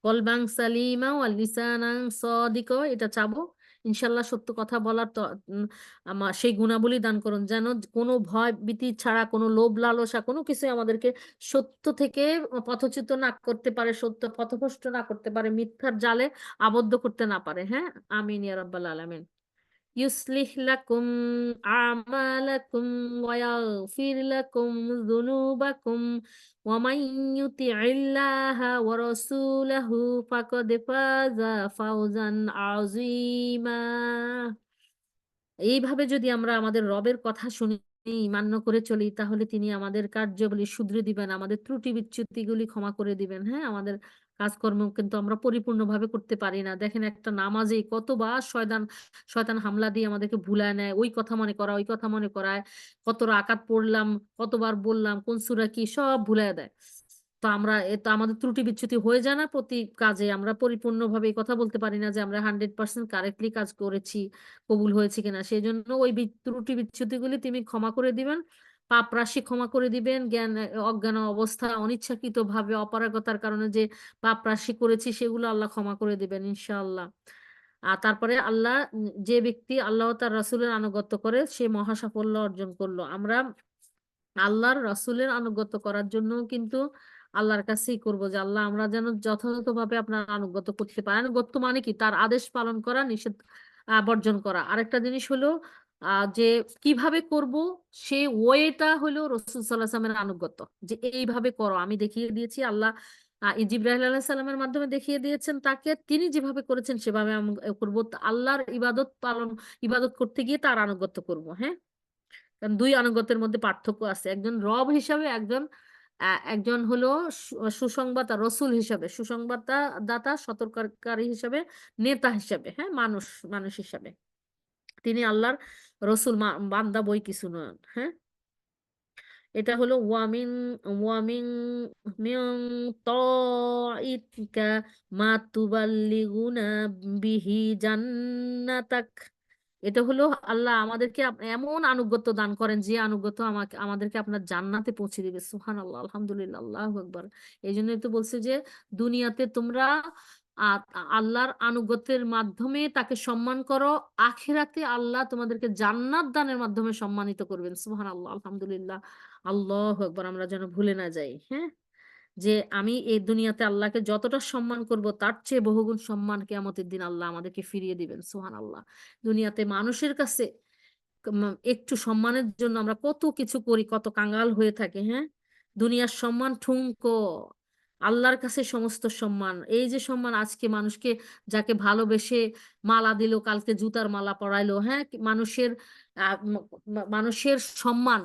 কলবাং সালিমা ওয়াল লিসানাং সদিক, এটা চাবো। ইনশাল্লাহ সত্য কথা বলার তো আমার সেই গুণাবলী দান করুন, যেন কোনো ভয় ভীতি ছাড়া, কোনো লোভ লালসা, কোনো কিছু আমাদেরকে সত্য থেকে পথচ্যুত না করতে পারে, সত্য পথভ্রষ্ট না করতে পারে, মিথ্যার জালে আবদ্ধ করতে না পারে, হ্যাঁ। আমিন ইয়া রাব্বাল আলামিন। يصلح لكم أعمالكم ويغفر لكم ذنوبكم ومن يطع الله ورسوله فقد فاز فوزا عظيما। এইভাবে যদি আমরা আমাদের রবের কথা শুনি, মান্য করে চলি, তাহলে তিনি আমাদের কার্যাবলী শুধরে দিবেন, আমাদের ত্রুটি বিচ্যুতিগুলি ক্ষমা করে দিবেন, হ্যাঁ। আমাদের কাজকর্ম কিন্তু আমরা পরিপূর্ণভাবে করতে পারি না। দেখেন একটা নামাজে কতবার শয়তান শয়তান হামলা দিয়ে আমাদেরকে ভুলায় নেয়, ওই কথা মনে করা, ওই কথা মনে করায়, কত রাকাত পড়লাম, কতবার বললাম, কোন সূরা কি, সব ভুলায় দেয়। তো আমরা তো আমাদের ত্রুটি বিচ্যুতি হয়ে যায় না প্রতি কাজে, আমরা পরিপূর্ণভাবে এই কথা বলতে পারি না যে আমরা 100% কারেক্টলি কাজ করেছি, কবুল হয়েছে কিনা। সেই জন্য ওই ত্রুটি বিচ্যুতিগুলি তিনি ক্ষমা করে দিবেন, পাপ রাশি ক্ষমা করে দিবেন। জ্ঞান অজ্ঞান অবস্থা, অনিচ্ছাকৃত ভাবে অপারগতার কারণে যে পাপ রাশি করেছি, সেগুলো আল্লাহ ক্ষমা করে দিবেন ইনশাআল্লাহ। আর তারপরে আল্লাহ, যে ব্যক্তি আল্লাহ তার রাসূলের আনুগত্য করে সে মহা সাফল্য অর্জন করলো। আমরা আল্লাহর রাসূলের আনুগত্য করার জন্য কিন্তু আল্লাহর কাছেই করব, যে আল্লাহ আমরা যেন যথাযথভাবে আপনার আনুগত্য করতে পারি। আনুগত্য মানে কি? তার আদেশ পালন করা, নিষেধ বর্জন করা। আরেকটা জিনিস হলো যে কিভাবে করব, সে ওয়েটা হলো রাসূল সাল্লাল্লাহু আলাইহি ওয়াসাল্লামের আনুগত্য, যে এইভাবে করো, আমি দেখিয়ে দিয়েছি। আল্লাহ জিবরাইল আলাইহিস সালামের মাধ্যমে দেখিয়ে দিয়েছেন তাকে, তিনি যেভাবে করেছেন সেভাবে আমি করব। আল্লাহর ইবাদত পালন, ইবাদত করতে গিয়ে তার আনুগত্য করব, হ্যাঁ। কারণ দুই আনুগত্যের মধ্যে পার্থক্য আছে, একজন রব হিসাবে, একজন একজন হলো সুসংবাদ রসুল হিসাবে, সুসংবাদ দাতা, সতর্ককারী হিসাবে, নেতা হিসাবে, হ্যাঁ, মানুষ মানুষ হিসাবে। তিনি আল্লাহর রসুল, বান্দা বই কিছু নন, হ্যাঁ। এটা হলো ওয়ামিন ওয়ামিন মিন তাইকা মা তুবাল্লিগুনা বিহি জান্নাতাক। এটা হলো আল্লাহ আমাদেরকে এমন আনুগত্য দান করেন, যে আনুগত্য আমাদেরকে আপনার জান্নাতে পৌঁছে দিবে। সুবহানাল্লাহ, আলহামদুলিল্লাহ, আল্লাহু আকবার। এই জন্যই তো বলছে যে দুনিয়াতে তোমরা আর আল্লাহর আনুগত্যের মাধ্যমে তাকে সম্মান করো, আখিরাতে আল্লাহ তোমাদেরকে জান্নাত দানের মাধ্যমে সম্মানিত করবেন। সুবহানাল্লাহ, আলহামদুলিল্লাহ, আল্লাহু আকবার। আমরা যেন ভুলে না যাই, হ্যাঁ, যে আমি এই দুনিয়াতে আল্লাহকে যতটা সম্মান করব তার চেয়ে বহুগুণ সম্মান কিয়ামতের দিন আল্লাহ আমাদেরকে ফিরিয়ে দিবেন। সুবহানাল্লাহ। দুনিয়াতে মানুষের কাছে একটু সম্মানের জন্য আমরা কত কিছু করি, কত কাঙ্গাল হয়ে থাকে, হ্যাঁ। দুনিয়ার সম্মান ঠুনকো, আল্লাহর কাছে সমস্ত সম্মান। এই যে সম্মান আজকে মানুষকে, যাকে ভালোবেসে মালা দিল, কালকে জুতার মালা পরাইলো, হ্যাঁ, মানুষের মানুষের সম্মান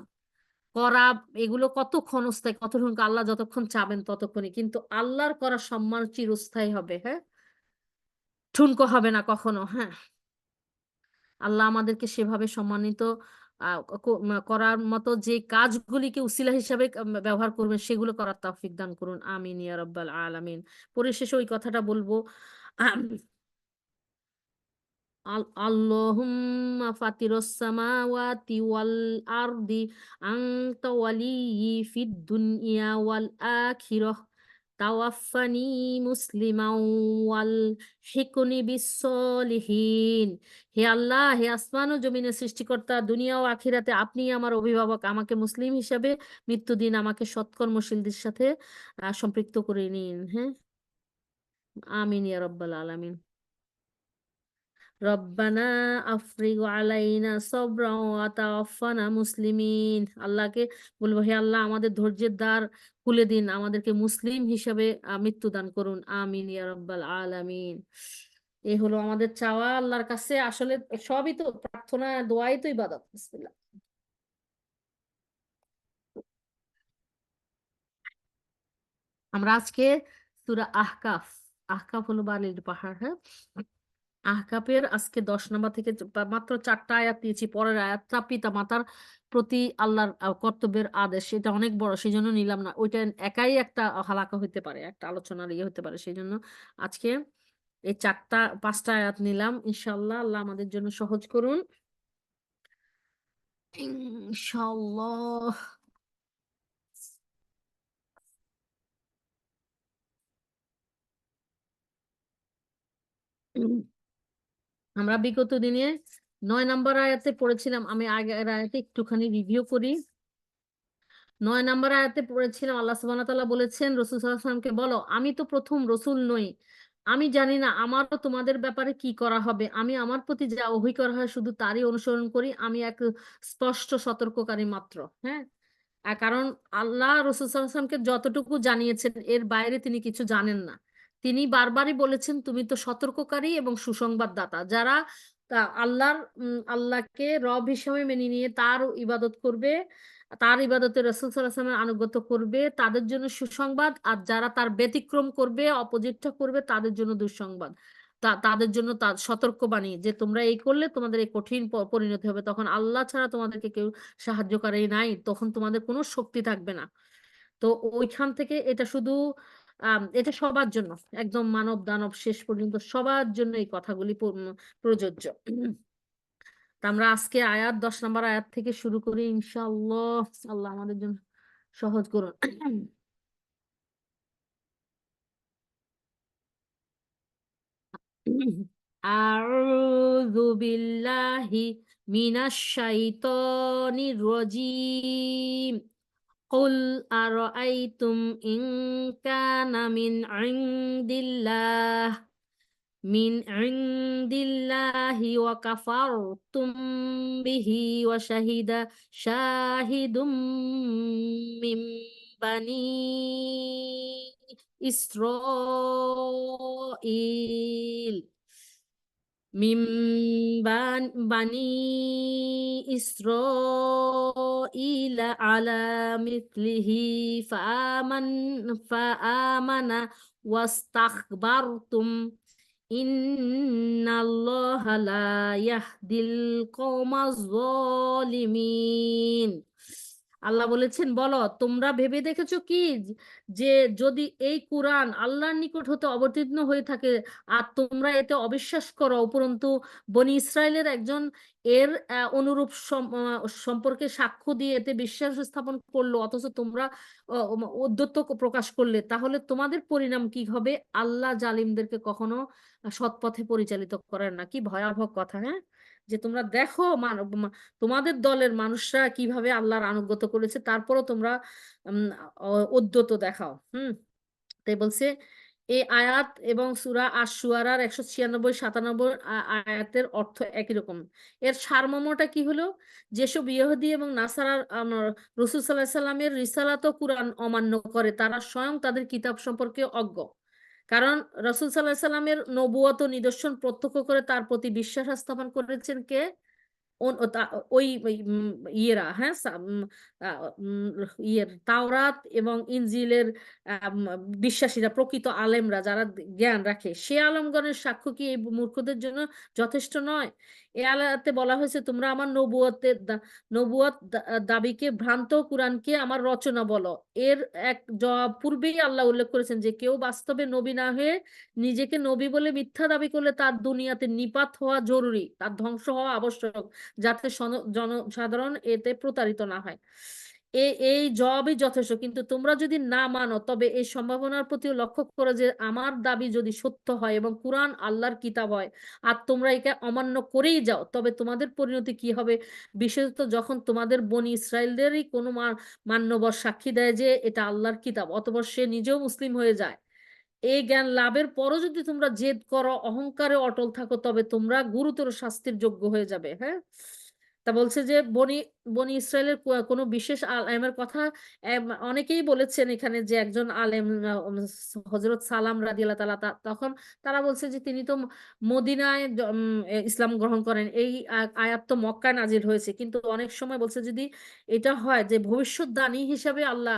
করা, এগুলো কত ক্ষণস্থায়ী, কতক্ষণ, আল্লাহ যতক্ষণ চাবেন ততক্ষণই, কিন্তু আল্লাহর করা সম্মান চিরস্থায়ী হবে, হ্যাঁ, ঠুনকো হবে না কখনো, হ্যাঁ। আল্লাহ আমাদেরকে সেভাবে সম্মানিত করার মতো যে কাজগুলিকে উসিলা হিসাবে ব্যবহার করবেন সেগুলো করার তৌফিক দান করুন। আমিন ইয়া রাব্বাল আলামিন। পরিশেষে ওই কথাটা বলবো, আহ, আল্লাহুম্মা ফাতিরস সামাওয়াতি ওয়াল আরদি আনতা ওয়ালিয়্যি ফিদ দুনিয়া ওয়াল আখিরাহ তাওয়াফফানি মুসলিমান ওয়াল হিকনি বিস সলিহিন। হে আল্লাহ, হে আসমান ও জমিনের সৃষ্টিকর্তা, দুনিয়া ও আখিরাতে আপনি আমার অভিভাবক, আমাকে মুসলিম হিসাবে মৃত্যু দিন আমাকে সৎকর্মশীলদের সাথে সম্পৃক্ত করে নিন, হ্যাঁ। আমিন ইয়া রাব্বাল আলামিন। রব্বানা আফরিগ আলাইনা সবরাও ওয়া তাওয়াফানা মুসলিমিন। আল্লাহকে বলবো, হে আল্লাহ, আমাদের ধৈর্যের দ্বার খুলে দিন, আমাদেরকে মুসলিম হিসাবে মৃত্যু দান করুন। আমিন ইয়া রাব্বাল আলামিন। এই হলো আমাদের চাওয়া আল্লাহর কাছে। আসলে সবই তো প্রার্থনা, দোয়াই তো ইবাদত। বিসমিল্লাহ। আমরা আজকে সূরা আহকাফ, আহকাফ হলো বালির পাহাড়, হ্যাঁ, আহকাফের আজকে 10 নম্বর থেকে মাত্র 4টা আয়াত দিয়েছি। পরের আয়াতটা পিতা মাতার প্রতি আল্লাহর কর্তব্যের আদেশ, এটা অনেক বড়, সেই জন্য নিলাম না। ওইটা একাই একটা হালাকা হতে পারে, একটা আলোচনার ইয়ে হতে পারে, সেই জন্য আজকে এই 5টা আয়াত নিলাম। ইনশাআল্লাহ আল্লাহ আমাদের জন্য সহজ করুন, ইনশাআল্লাহ। আমরা বিগত দিনে 9 নম্বর আয়াতে পড়েছিলাম, আমি আগের আয়াতে একটুখানি রিভিউ করি। 9 নম্বর আয়াতে পড়েছিলাম, আল্লাহ সুবহানাহু ওয়া তাআলা বলেছেন রাসূল সাল্লাল্লাহু আলাইহি ওয়াসাল্লামকে, বলো, আমি তো প্রথম রসুল নই, আমি জানি না আমারও তোমাদের ব্যাপারে কি করা হবে। আমি আমার প্রতি যা ওহী করা হয় শুধু তারই অনুসরণ করি। আমি এক স্পষ্ট সতর্ককারী মাত্র, হ্যাঁ। কারণ আল্লাহ রাসূল সাল্লাল্লাহু আলাইহি ওয়াসাল্লামকে যতটুকু জানিয়েছেন এর বাইরে তিনি কিছু জানেন না। তিনি বারবারই বলেছেন, তুমি তো সতর্ককারী এবং সুসংবাদদাতা। যারা আল্লাহর আল্লাহকে রব হিসেবে মেনে নিয়ে তার ইবাদত করবে, তার ইবাদতে রাসূল সাল্লাল্লাহু আলাইহি ওয়াসাল্লামের আনুগত্য করবে, তাদের জন্য সুসংবাদ। আর যারা তার ব্যতিক্রম করবে, অপোজিটটা করবে, তাদের জন্য দুঃসংবাদ। তাদের জন্য তার সতর্কবাণী যে তোমরা এই করলে তোমাদের এই কঠিন পরিণতি হবে। তখন আল্লাহ ছাড়া তোমাদেরকে কেউ সাহায্যকারী নাই, তখন তোমাদের কোনো শক্তি থাকবে না। তো ওইখান থেকে এটা শুধু এটা সবার জন্য, একদম মানব দানব শেষ পর্যন্ত সবার জন্য এই কথাগুলি প্রযোজ্য। তা আমরা আজকে 10 নম্বর আয়াত থেকে শুরু করি ইনশাআল্লাহ। আল্লাহ আমাদের জন্য সহজ করুন। আউযু বিল্লাহি মিনাশ শাইতানির রাজিম। কুল আরাআইতুম ইন কানা মিন ইনদিল্লাহি ওয়া কাফারতুম বিহি ওয়া শাহিদা শাহিদুম মিন বানি ইসরাঈল মিম বানি ইসরাঈলা আলা মিথলিহি ফাআমানা ওয়াস্তাকবারতুম ইন্নাল্লাহা লা ইয়াহদিল কওমাজ জালিমিন। আল্লাহ বলেছেন, বলো তোমরা ভেবে দেখেছো কি যে যদি এই কোরআন আল্লাহর নিকট হতে অবতীর্ণ হয়ে থাকে আর তোমরা এতে অবিশ্বাস করো, উপরন্তু বনি ইসরায়েলের একজন এর অনুরূপ সম্পর্কে সাক্ষ্য দিয়ে এতে বিশ্বাস স্থাপন করলো, অথচ তোমরা ঔদ্ধত্য প্রকাশ করলে, তাহলে তোমাদের পরিণাম কি হবে? আল্লাহ জালিমদেরকে কখনো সৎ পথে পরিচালিত করেন না। কি ভয়াবহ কথা! হ্যাঁ, যে তোমরা দেখো তোমাদের দলের মানুষরা কিভাবে আল্লাহর আনুগত্য করেছে, তারপরও তোমরা উদ্যত দেখাও। তাই বলছে এই আয়াত এবং সূরা আশ-শুআরার 196-97 আয়াতের অর্থ একই রকম। এর সারমর্মটা কি হলো? যেসব ইহুদি এবং নাসারার রাসূল সাল্লাল্লাহু আলাইহি সাল্লামের রিসালাত ও কুরআন অমান্য করে, তারা স্বয়ং তাদের কিতাব সম্পর্কে অজ্ঞ। কারণ রাসূল সাল্লাল্লাহু আলাইহি সাল্লামের নবুয়ত ও নিদর্শন প্রত্যক্ষ করে তার প্রতি বিশ্বাস স্থাপন করেছেন কে? ওই ইয়েরা, হ্যাঁ, ইয়ের তাওরাত এবং ইনজিলের আম, বিশ্বাসীরা, প্রকৃত আলেমরা যারা জ্ঞান রাখে, সে আলমগণের সাক্ষ্য কি এই মূর্খদের জন্য যথেষ্ট নয়? এ আয়াতে বলা হয়েছে, তোমরা আমার দাবিকে ভ্রান্ত, কুরআনকে আমার রচনা বলো। এর এক জবাব পূর্বেই আল্লাহ উল্লেখ করেছেন যে কেউ বাস্তবে নবী না হয়ে নিজেকে নবী বলে মিথ্যা দাবি করলে তার দুনিয়াতে নিপাত হওয়া জরুরি, তার ধ্বংস হওয়া আবশ্যক, যাতে জনসাধারণ এতে প্রতারিত না হয়। এই জবাবই যথেষ্ট। কিন্তু তোমরা যদি না মানো, তবে এই সম্ভাবনার প্রতিও লক্ষ্য করো যে আমার দাবি যদি সত্য হয় এবং কুরআন আল্লাহর কিতাব হয় আর তোমরা একে অমান্য করেই যাও, তবে তোমাদের পরিণতি কি হবে? বিশেষত যখন তোমাদের বনি ইসরায়েলদেরই কোনো মান্যবর সাক্ষী দেয় যে এটা আল্লাহর কিতাব, অতঃপর সে নিজেও মুসলিম হয়ে যায়। এই জ্ঞান লাভের পরও যদি তোমরা জেদ করো, অহংকারে অটল থাকো, তবে তোমরা গুরুতর শাস্তির যোগ্য হয়ে যাবে। হ্যাঁ, তা বলছে যে বনি বনি ইসরায়েলের কোনো বিশেষ আলেমের কথা অনেকেই বলেছেন এখানে, যে একজন আলেম হযরত সালাম রাদিয়াল্লাহু তাআলা, তখন তারা বলছে যে তিনি তো মদিনায় ইসলাম গ্রহণ করেন, এই আয়াত তো মক্কায় নাজিল হয়েছে। কিন্তু অনেক সময় বলছে যদি এটা হয় যে ভবিষ্যৎবাণী হিসাবে আল্লাহ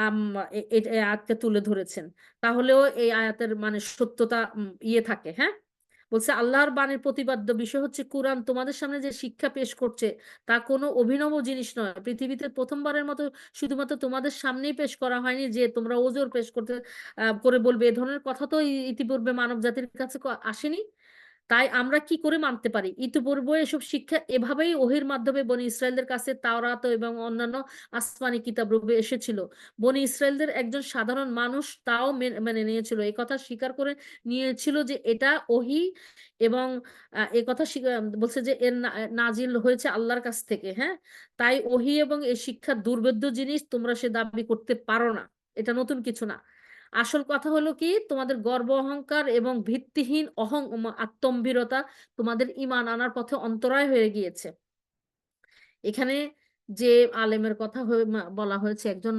আম, এই আয়াতকে তুলে ধরেছেন, তাহলেও এই আয়াতের মানে সত্যতা ইয়ে থাকে। হ্যাঁ, বলছে আল্লাহর বাণীর প্রতিপাদ্য বিষয় হচ্ছে কোরআন তোমাদের সামনে যে শিক্ষা পেশ করছে তা কোনো অভিনব জিনিস নয়। পৃথিবীতে প্রথমবারের মতো শুধুমাত্র তোমাদের সামনেই পেশ করা হয়নি যে তোমরা ওজোর পেশ করতে করে বলবে, এ ধরনের কথা তো ইতিপূর্বে মানব জাতির কাছে আসেনি। তাই আমরা কি করে মানতে পারি? ইতিপূর্বে এসব শিক্ষা এভাবেই ওহির মাধ্যমে বনি ইসরায়েলদের কাছে তাওরাত এবং অন্যান্য আসমানি কিতাব রূপে এসেছিল। বনি ইসরায়েলদের একজন সাধারণ মানুষ তাও মেনে নিয়েছিল, এই কথা স্বীকার করে নিয়েছিল যে এটা ওহী, এবং এ কথা বলছে যে এর নাজিল হয়েছে আল্লাহর কাছ থেকে। হ্যাঁ, তাই ওহী এবং এই শিক্ষা দুর্বেদ্য জিনিস তোমরা সে দাবি করতে পারো না, এটা নতুন কিছু না। আসল কথা হলো কি, তোমাদের গর্ব অহংকার এবং ভিত্তিহীন আত্মম্ভীরতা তোমাদের ঈমান আনার পথে অন্তরায় হয়ে গিয়েছে। এখানে যে আলেমের কথা বলা হয়েছে, একজন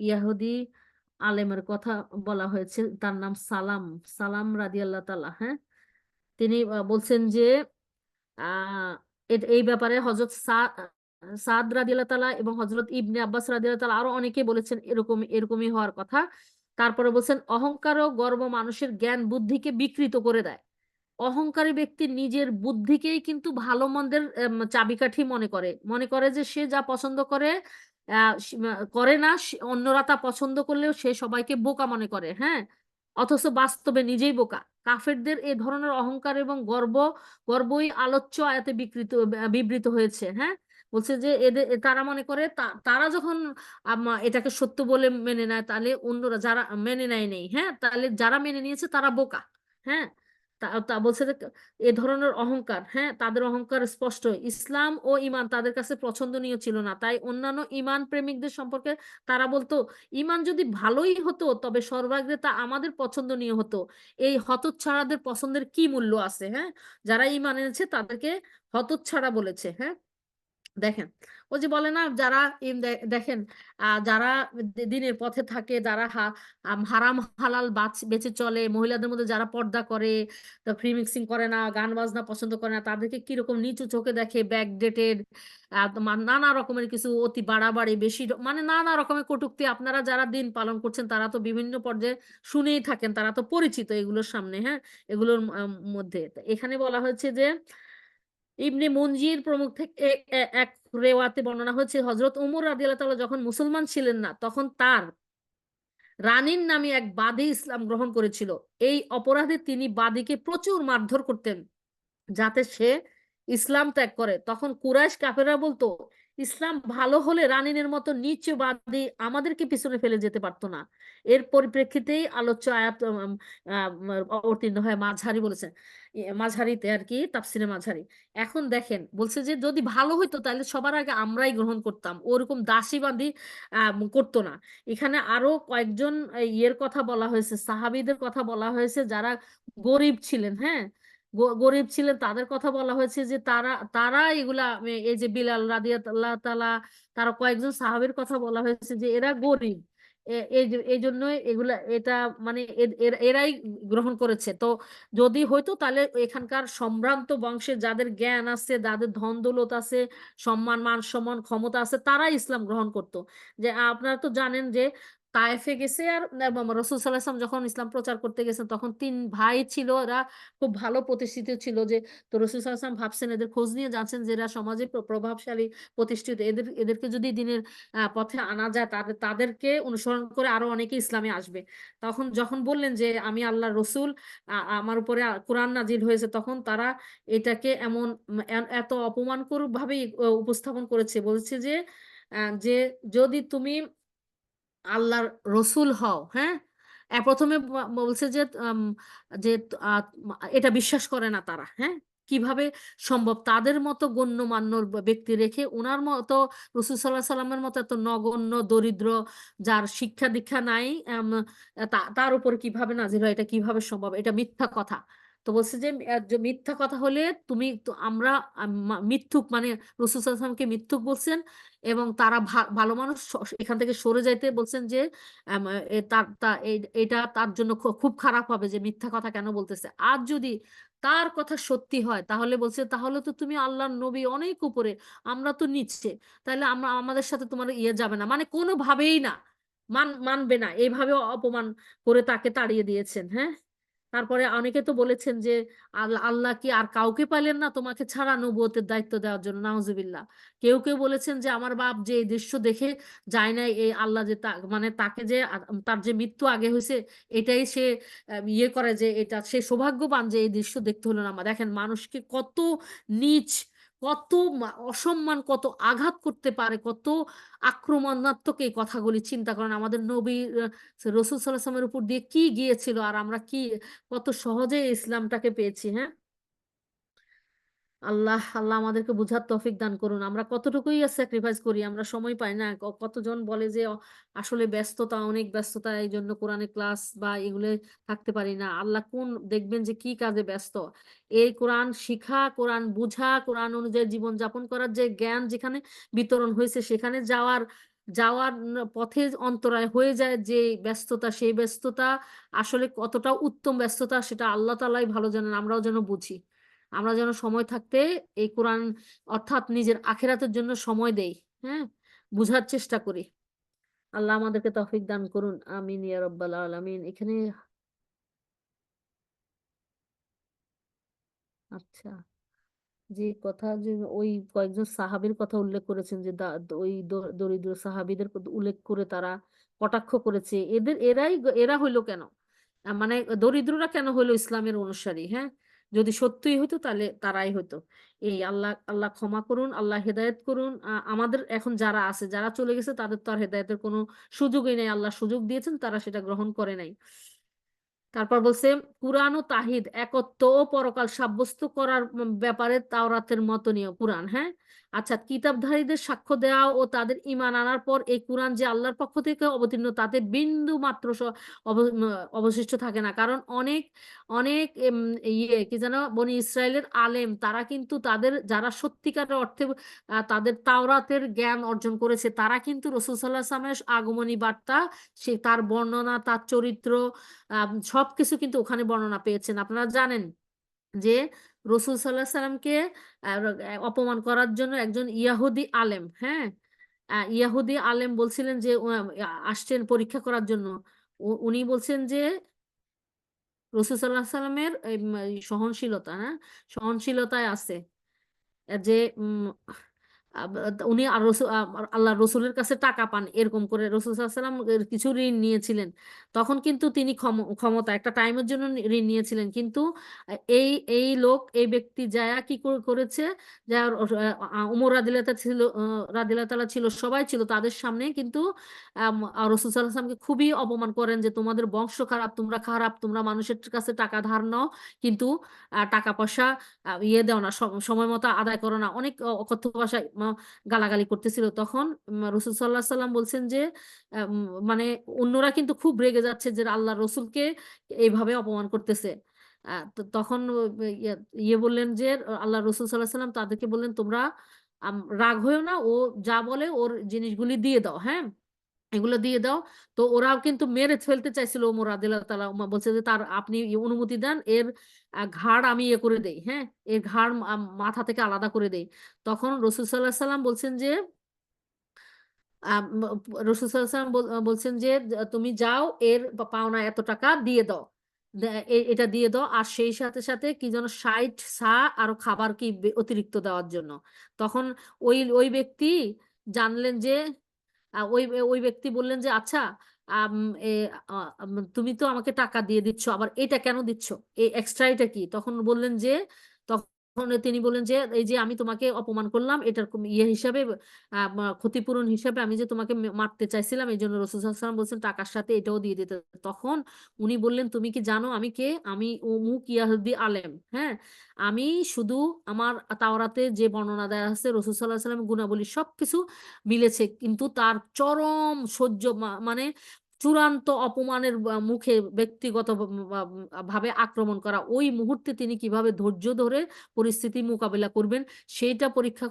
ইয়াহুদি আলেমের কথা বলা হয়েছে, তার নাম সালাম, সালাম রাদিয়াল্লাহু তাআলা। হ্যাঁ, তিনি বলছেন যে আহ এই ব্যাপারে হযরত সাদ রাদিয়াল্লাহু তাআলা এবং হযরত ইবনে আব্বাস রাদিয়াল্লাহু তাআলা আরো অনেকে বলেছেন এরকমই হওয়ার কথা। তারপরে বলছেন অহংকার ও গর্ব মানুষের জ্ঞান বুদ্ধিকে বিকৃত করে দেয়। অহংকারী ব্যক্তি নিজের বুদ্ধিকেই কিন্তু ভালো মন্দের চাবিকাঠি মনে করে যে সে যা পছন্দ করে করে না, অন্যরা তা পছন্দ করলেও সে সবাইকে বোকা মনে করে। হ্যাঁ, অথচ বাস্তবে নিজেই বোকা। কাফেরদের এ ধরনের অহংকার এবং গর্বই আলোচ্য আয়াতে বিবৃত হয়েছে। হ্যাঁ, বলছে যে তারা মনে করে তারা যখন এটাকে সত্য বলে মেনে নেয়, তাহলে অন্যরা যারা মেনে নেয়, হ্যাঁ, তাহলে যারা মেনে নিয়েছে তারা বোকা। হ্যাঁ, তা তা বলছে যে এ ধরনের অহংকার, হ্যাঁ, তাদের অহংকার স্পষ্ট। ইসলাম ও ঈমান তাদের কাছে পছন্দনীয় ছিল না, তাই অন্যান্য ঈমান প্রেমিকদের সম্পর্কে তারা বলতো, ঈমান যদি ভালোই হতো তবে সর্বাগ্রে তা আমাদের পছন্দনীয় হতো। এই হতচ্ছাড়াদের পছন্দের কি মূল্য আছে? হ্যাঁ, যারা ঈমান এনেছে তাদেরকে হতচ্ছাড়া বলেছে। হ্যাঁ, দেখেন, ও যে বলে না, যারা দেখেন যারা দিনের পথে থাকে, যারা হারাম হালাল বেঁচে চলে, মহিলাদের মধ্যে যারা পর্দা করে, ফ্রি মিক্সিং করে না, গান বাজনা পছন্দ করে না, তাদেরকে কিরকম নিচু চোখে দেখে, ব্যাকডেটেড, নানা রকমের কিছু অতি বাড়াবাড়ি বেশি, মানে নানা রকমের কটূক্তি। আপনারা যারা দিন পালন করছেন তারা তো বিভিন্ন পর্যায়ে শুনেই থাকেন, তারা তো পরিচিত এগুলোর সামনে। হ্যাঁ, এগুলোর মধ্যে এখানে বলা হয়েছে যে ইবনে মুনজির প্রমুখ থেকে এক রেওয়াতে বর্ণনা হচ্ছে হযরত উমর রাদিয়াল্লাহু তাআলা যখন মুসলমান ছিলেন না তখন তার রানীর নামে এক বাদী ইসলাম গ্রহণ করেছিল। এই অপরাধে তিনি বাদীকে প্রচুর মারধর করতেন যাতে সে ইসলাম ত্যাগ করে। তখন কুরাইশ কাফেররা বলতো, ইসলাম ভালো হলে রানীনের মতো নিচবাদী আমাদেরকে পিছনে ফেলে যেতে পারতো না। এর পরিপ্রেক্ষিতেই আলোচ্য আয়াত অবতীর্ণ হয়। মাঝহারি বলেছেন, মাঝহারিতে আর কি, তাফসিরে মাঝহারি। এখন দেখেন বলছে যে যদি ভালো হইতো তাহলে সবার আগে আমরাই গ্রহণ করতাম, ওরকম দাসীবাদী করতো না। এখানে আরো কয়েকজন ইয়ের কথা বলা হয়েছে, সাহাবীদের কথা বলা হয়েছে যারা গরিব ছিলেন। হ্যাঁ, গরিব ছিলেন, তাদের কথা বলা হয়েছে যে তারা তারা এগুলা, এই যে বিলাল রাদিয়াল্লাহু তাআলা, তারা কয়েকজন সাহাবীর কথা বলা হয়েছে যে এরা গরিব, এই জন্য এগুলা, এটা মানে এরাই গ্রহণ করেছে। তো যদি হয়তো তাহলে এখানকার সম্ভ্রান্ত বংশের যাদের জ্ঞান আছে, যাদের ধন দৌলত আছে, সম্মান মান সম্মান ক্ষমতা আছে, তারাই ইসলাম গ্রহণ করত। যে আপনারা তো জানেন যে তায়েফে গেছে, আর রাসূল সাল্লাল্লাহু আলাইহি ওয়াসাল্লাম যখন ইসলাম প্রচার করতে গেছেন তখন 3 ভাই ছিল, এরা খুব ভালো প্রতিষ্ঠিত ছিল। যে তো রাসূল সাল্লাল্লাহু আলাইহি ওয়াসাল্লাম ভাবছেন, এদের খোঁজ নিয়ে যাচ্ছেন যে এরা সমাজে প্রভাবশালী প্রতিষ্ঠিত, এদেরকে যদি দিনের পথে আনা যায় তাদেরকে অনুসরণ করে আরো অনেকে ইসলামে আসবে। তখন যখন বললেন যে আমি আল্লাহর রসুল, আমার উপরে কোরআন নাজিল হয়েছে, তখন তারা এটাকে এমন এত অপমানকর ভাবে উপস্থাপন করেছে। বলছে যে যদি তুমি আল্লাহর রসুল হও, হ্যাঁ, প্রথমে বলছে যে এটা বিশ্বাস করে না তারা। হ্যাঁ, কিভাবে সম্ভব তাদের মতো গণ্যমান্য ব্যক্তি রেখে ওনার মতো, রসুল সাল্লাহ সাল্লামের মতো এত নগণ্য দরিদ্র, যার শিক্ষা দীক্ষা নাই, তার উপর কিভাবে নাজিল হয়, এটা কিভাবে সম্ভব, এটা মিথ্যা কথা। তো বলছে যে মিথ্যা কথা হলে তুমি তো, আমরা মিথ্যুক মানে রসুল সাল্লাল্লাহু আলাইহি ওয়াসাল্লামকে মিথ্যুক বলছেন, এবং তারা ভালো মানুষ এখান থেকে সরে যাইতে বলছেন যে আম, এ তার এটা তার জন্য খুব খারাপ হবে যে মিথ্যা কথা কেন বলতেছে। আর যদি তার কথা সত্যি হয় তাহলে বলছে তাহলে তো তুমি আল্লাহর নবী অনেক উপরে, আমরা তো নিচে, তাহলে আমরা আমাদের সাথে তোমার ইয়ে যাবে না, মানে কোনোভাবেই না, মানবে না, এইভাবে অপমান করে তাকে তাড়িয়ে দিয়েছেন। হ্যাঁ, তারপরে অনেকে তো বলেছেন যে আল্লাহ আল্লাহ কি আর কাউকে পাইলেন না তোমাকে ছাড়া নবুয়তের দায়িত্ব দেওয়ার জন্য, নাউজুবিল্লাহ। কেউ কেউ বলেছেন যে আমার বাপ যে এই দৃশ্য দেখে যায় নাই, এই আল্লাহ যে মানে তাকে যে তার যে মৃত্যু আগে হয়েছে, এটাই সে ইয়ে করে যে এটা সে সৌভাগ্যবান যে এই দৃশ্য দেখতে হলো না। দেখেন মানুষকে কত নীচ, কত অসম্মান, কত আঘাত করতে পারে, কত আক্রমণাত্মক এই কথাগুলি চিন্তা করেন। আমাদের নবী রসুল সাল্লাল্লাহু আলাইহি ওয়াসাল্লামের উপর দিয়ে কি গিয়েছিল, আর আমরা কি কত সহজে ইসলামটাকে পেয়েছি। হ্যাঁ, আল্লাহ আল্লাহ আমাদেরকে বুঝার তৌফিক দান করুন। আমরা কতটুকুই স্যাক্রিফাইস করি, আমরা সময় পাই না। কতজন বলে যে আসলে ব্যস্ততা, অনেক ব্যস্ততা, এই জন্য কোরআনের ক্লাস বা এগুলো থাকতে পারি না। আল্লাহ কোন দেখবেন যে কি কাজে ব্যস্ত, এই কোরআন শিখা, কোরআন বুঝা, কোরআন অনুযায়ী জীবন যাপন করার যে জ্ঞান যেখানে বিতরণ হয়েছে, সেখানে যাওয়ার যাওয়ার পথে অন্তরায় হয়ে যায় যে ব্যস্ততা, সেই ব্যস্ততা আসলে কতটা উত্তম ব্যস্ততা সেটা আল্লাহ তাআলাই ভালো জানেন, আমরাও যেন বুঝি। আমরা যেন সময় থাকতে এই কোরআন অর্থাৎ নিজের আখিরাতের জন্য সময় দেই। হ্যাঁ, বুঝার চেষ্টা করি। আল্লাহ আমাদেরকে তৌফিক দান করুন, আমিন ইয়া রাব্বাল আলামিন। এখানে আচ্ছা, যে কথা যে ওই কয়েকজন সাহাবীর কথা উল্লেখ করেছেন যে ওই দরিদ্র সাহাবীদের কথা উল্লেখ করে তারা কটাক্ষ করেছে, এরা হইলো কেন, মানে দরিদ্ররা কেন হইলো ইসলামের অনুসারী? হ্যাঁ, যদি সত্যিই হতো তাহলে তারাই হতো। এই আল্লাহ আল্লাহ ক্ষমা করুন, আল্লাহ হেদায়েত করুন। আমাদের এখন যারা আছে, যারা চলে গেছে, তাদের তো আর হেদায়েতের কোনো সুযোগই নেই। আল্লাহ সুযোগ দিয়েছেন, তারা সেটা গ্রহণ করে নাই। তারপর বলছে কুরআন ও তাহিদ একত্ব ও পরকাল সাব্যস্ত করার ব্যাপারে তাওরাতের মতনীয় কুরআন। হ্যাঁ, আচ্ছা, কিতাবধারীদের সাক্ষ্য দেওয়া ও তাদের ঈমান আনার পর এই কুরআন যে আল্লাহর পক্ষ থেকে অবতীর্ণ তাতে বিন্দু মাত্র অবশিষ্ট থাকে না। কারণ অনেক অনেক কি যেন বনি ইসরায়েলের আলেম, তারা কিন্তু তাদের যারা সত্যিকারের অর্থে তাদের তাওরাতের জ্ঞান অর্জন করেছে, তারা কিন্তু রাসূল সাল্লাল্লাহু আলাইহি ওয়াসাল্লামের আগমনী বার্তা, সে তার বর্ণনা, তার চরিত্র, সবকিছু কিন্তু ওখানে বর্ণনা পেয়েছেন। আপনারা জানেন যে রসুল সাল্লাহ সাল্লামকে অপমান করার জন্য একজন ইয়াহুদি আলেম, হ্যাঁ, ইয়াহুদি আলেম বলছিলেন যে আসছেন পরীক্ষা করার জন্য। উনি বলছেন যে রসুল সাল্লাহ সাল্লামের এই সহনশীলতা, হ্যাঁ, সহনশীলতায় আছে। যে উনি আল্লাহ রসুলের কাছে টাকা পান, এরকম করে রসুল সাল্লাল্লাহু আলাইহি ওয়াসাল্লাম কিছু ঋণ নিয়েছিলেন। তখন কিন্তু তিনি ক্ষমতা একটা টাইমের জন্য ঋণ নিয়েছিলেন, কিন্তু এই এই লোক এই ব্যক্তি যায়া কি করেছে, যার উমর রাদিয়াল্লাহু ছিল, রাদিয়াল্লাহু তাআলা ছিল, সবাই ছিল তাদের সামনে, কিন্তু রসুল সাল্লাল্লাহু আলাইহি ওয়াসাল্লামকে খুবই অপমান করেন যে তোমাদের বংশ খারাপ, তোমরা খারাপ, তোমরা মানুষের কাছে টাকা ধার নাও, কিন্তু টাকা পয়সা ইয়ে দাও না, সময় মতো আদায় করো না, অনেক অকথ্য ভাষায় গালাগালি করতেছিল। তখন রসুল সাল্লাল্লাহু আলাইহি ওয়াসাল্লাম বলছেন যে মানে অন্যরা কিন্তু খুব রেগে যাচ্ছে যে আল্লাহ রসুলকে এইভাবে অপমান করতেছে। তো তখন ইয়ে ইয়ে বললেন যে আল্লাহ রসুল সাল্লাল্লাহু আলাইহি ওয়াসাল্লাম তাদেরকে বললেন, তোমরা রাগ হয়েও না, ও যা বলে ওর জিনিসগুলি দিয়ে দাও, হ্যাঁ, এগুলো দিয়ে দাও। তো ওরাও কিন্তু মেরে ফেলতে চাইছিল ওমর রাদিয়াল্লাহু তাআলা, বলছে যে তার আপনি অনুমতি দেন, এর ঘাড় আমি ইয়ে করে দেই, হ্যাঁ, এর ঘাড় মাথা থেকে আলাদা করে দেই। তখন রাসূল সাল্লাল্লাহু আলাইহি সাল্লাম বলছেন যে রাসূল সাল্লাল্লাহু আলাইহি সাল্লাম বলছেন যে তুমি যাও, এর পাওনা এত টাকা দিয়ে দাও, এটা দিয়ে দাও, আর সেই সাথে সাথে কি যেন ৬০ সা আরো খাবার কি অতিরিক্ত দেওয়ার জন্য। তখন ওই ব্যক্তি জানলেন যে ওই ওই ব্যক্তি বললেন যে আচ্ছা, আম, এ, তুমি তো আমাকে টাকা দিয়ে দিচ্ছ, আবার এটা কেন দিচ্ছ, এই এক্সট্রা এটা কি? তখন বললেন যে, তখন তিনি বললেন যে এই যে আমি তোমাকে অপমান করলাম, এটার ইয়ে হিসাবে, ক্ষতিপূরণ হিসাবে আমি যে তোমাকে মারতে চাইছিলাম, এই জন্য রাসূল সাল্লাল্লাহু আলাইহি ওয়াসাল্লাম বলছেন টাকার সাথে এটাও দিয়ে দিতে। তখন উনি বললেন, তুমি কি জানো আমি কে? আমি অমুক ইয়াহুদি আলেম, হ্যাঁ, আমি শুধু আমার তাওরাতে যে বর্ণনা দেওয়া আছে রাসূল সাল্লাল্লাহু আলাইহি ওয়াসাল্লামের গুণাবলী সবকিছু মিলেছে, কিন্তু তার চরম সহ্য মানে চূড়ান্ত অপমানের মুখে ব্যক্তিগত ভাবে আক্রমণ করা, ওই মুহূর্তে তিনি কিভাবে ধৈর্য ধরে পরিস্থিতি মোকাবেলা করবেন সেইটা পরীক্ষা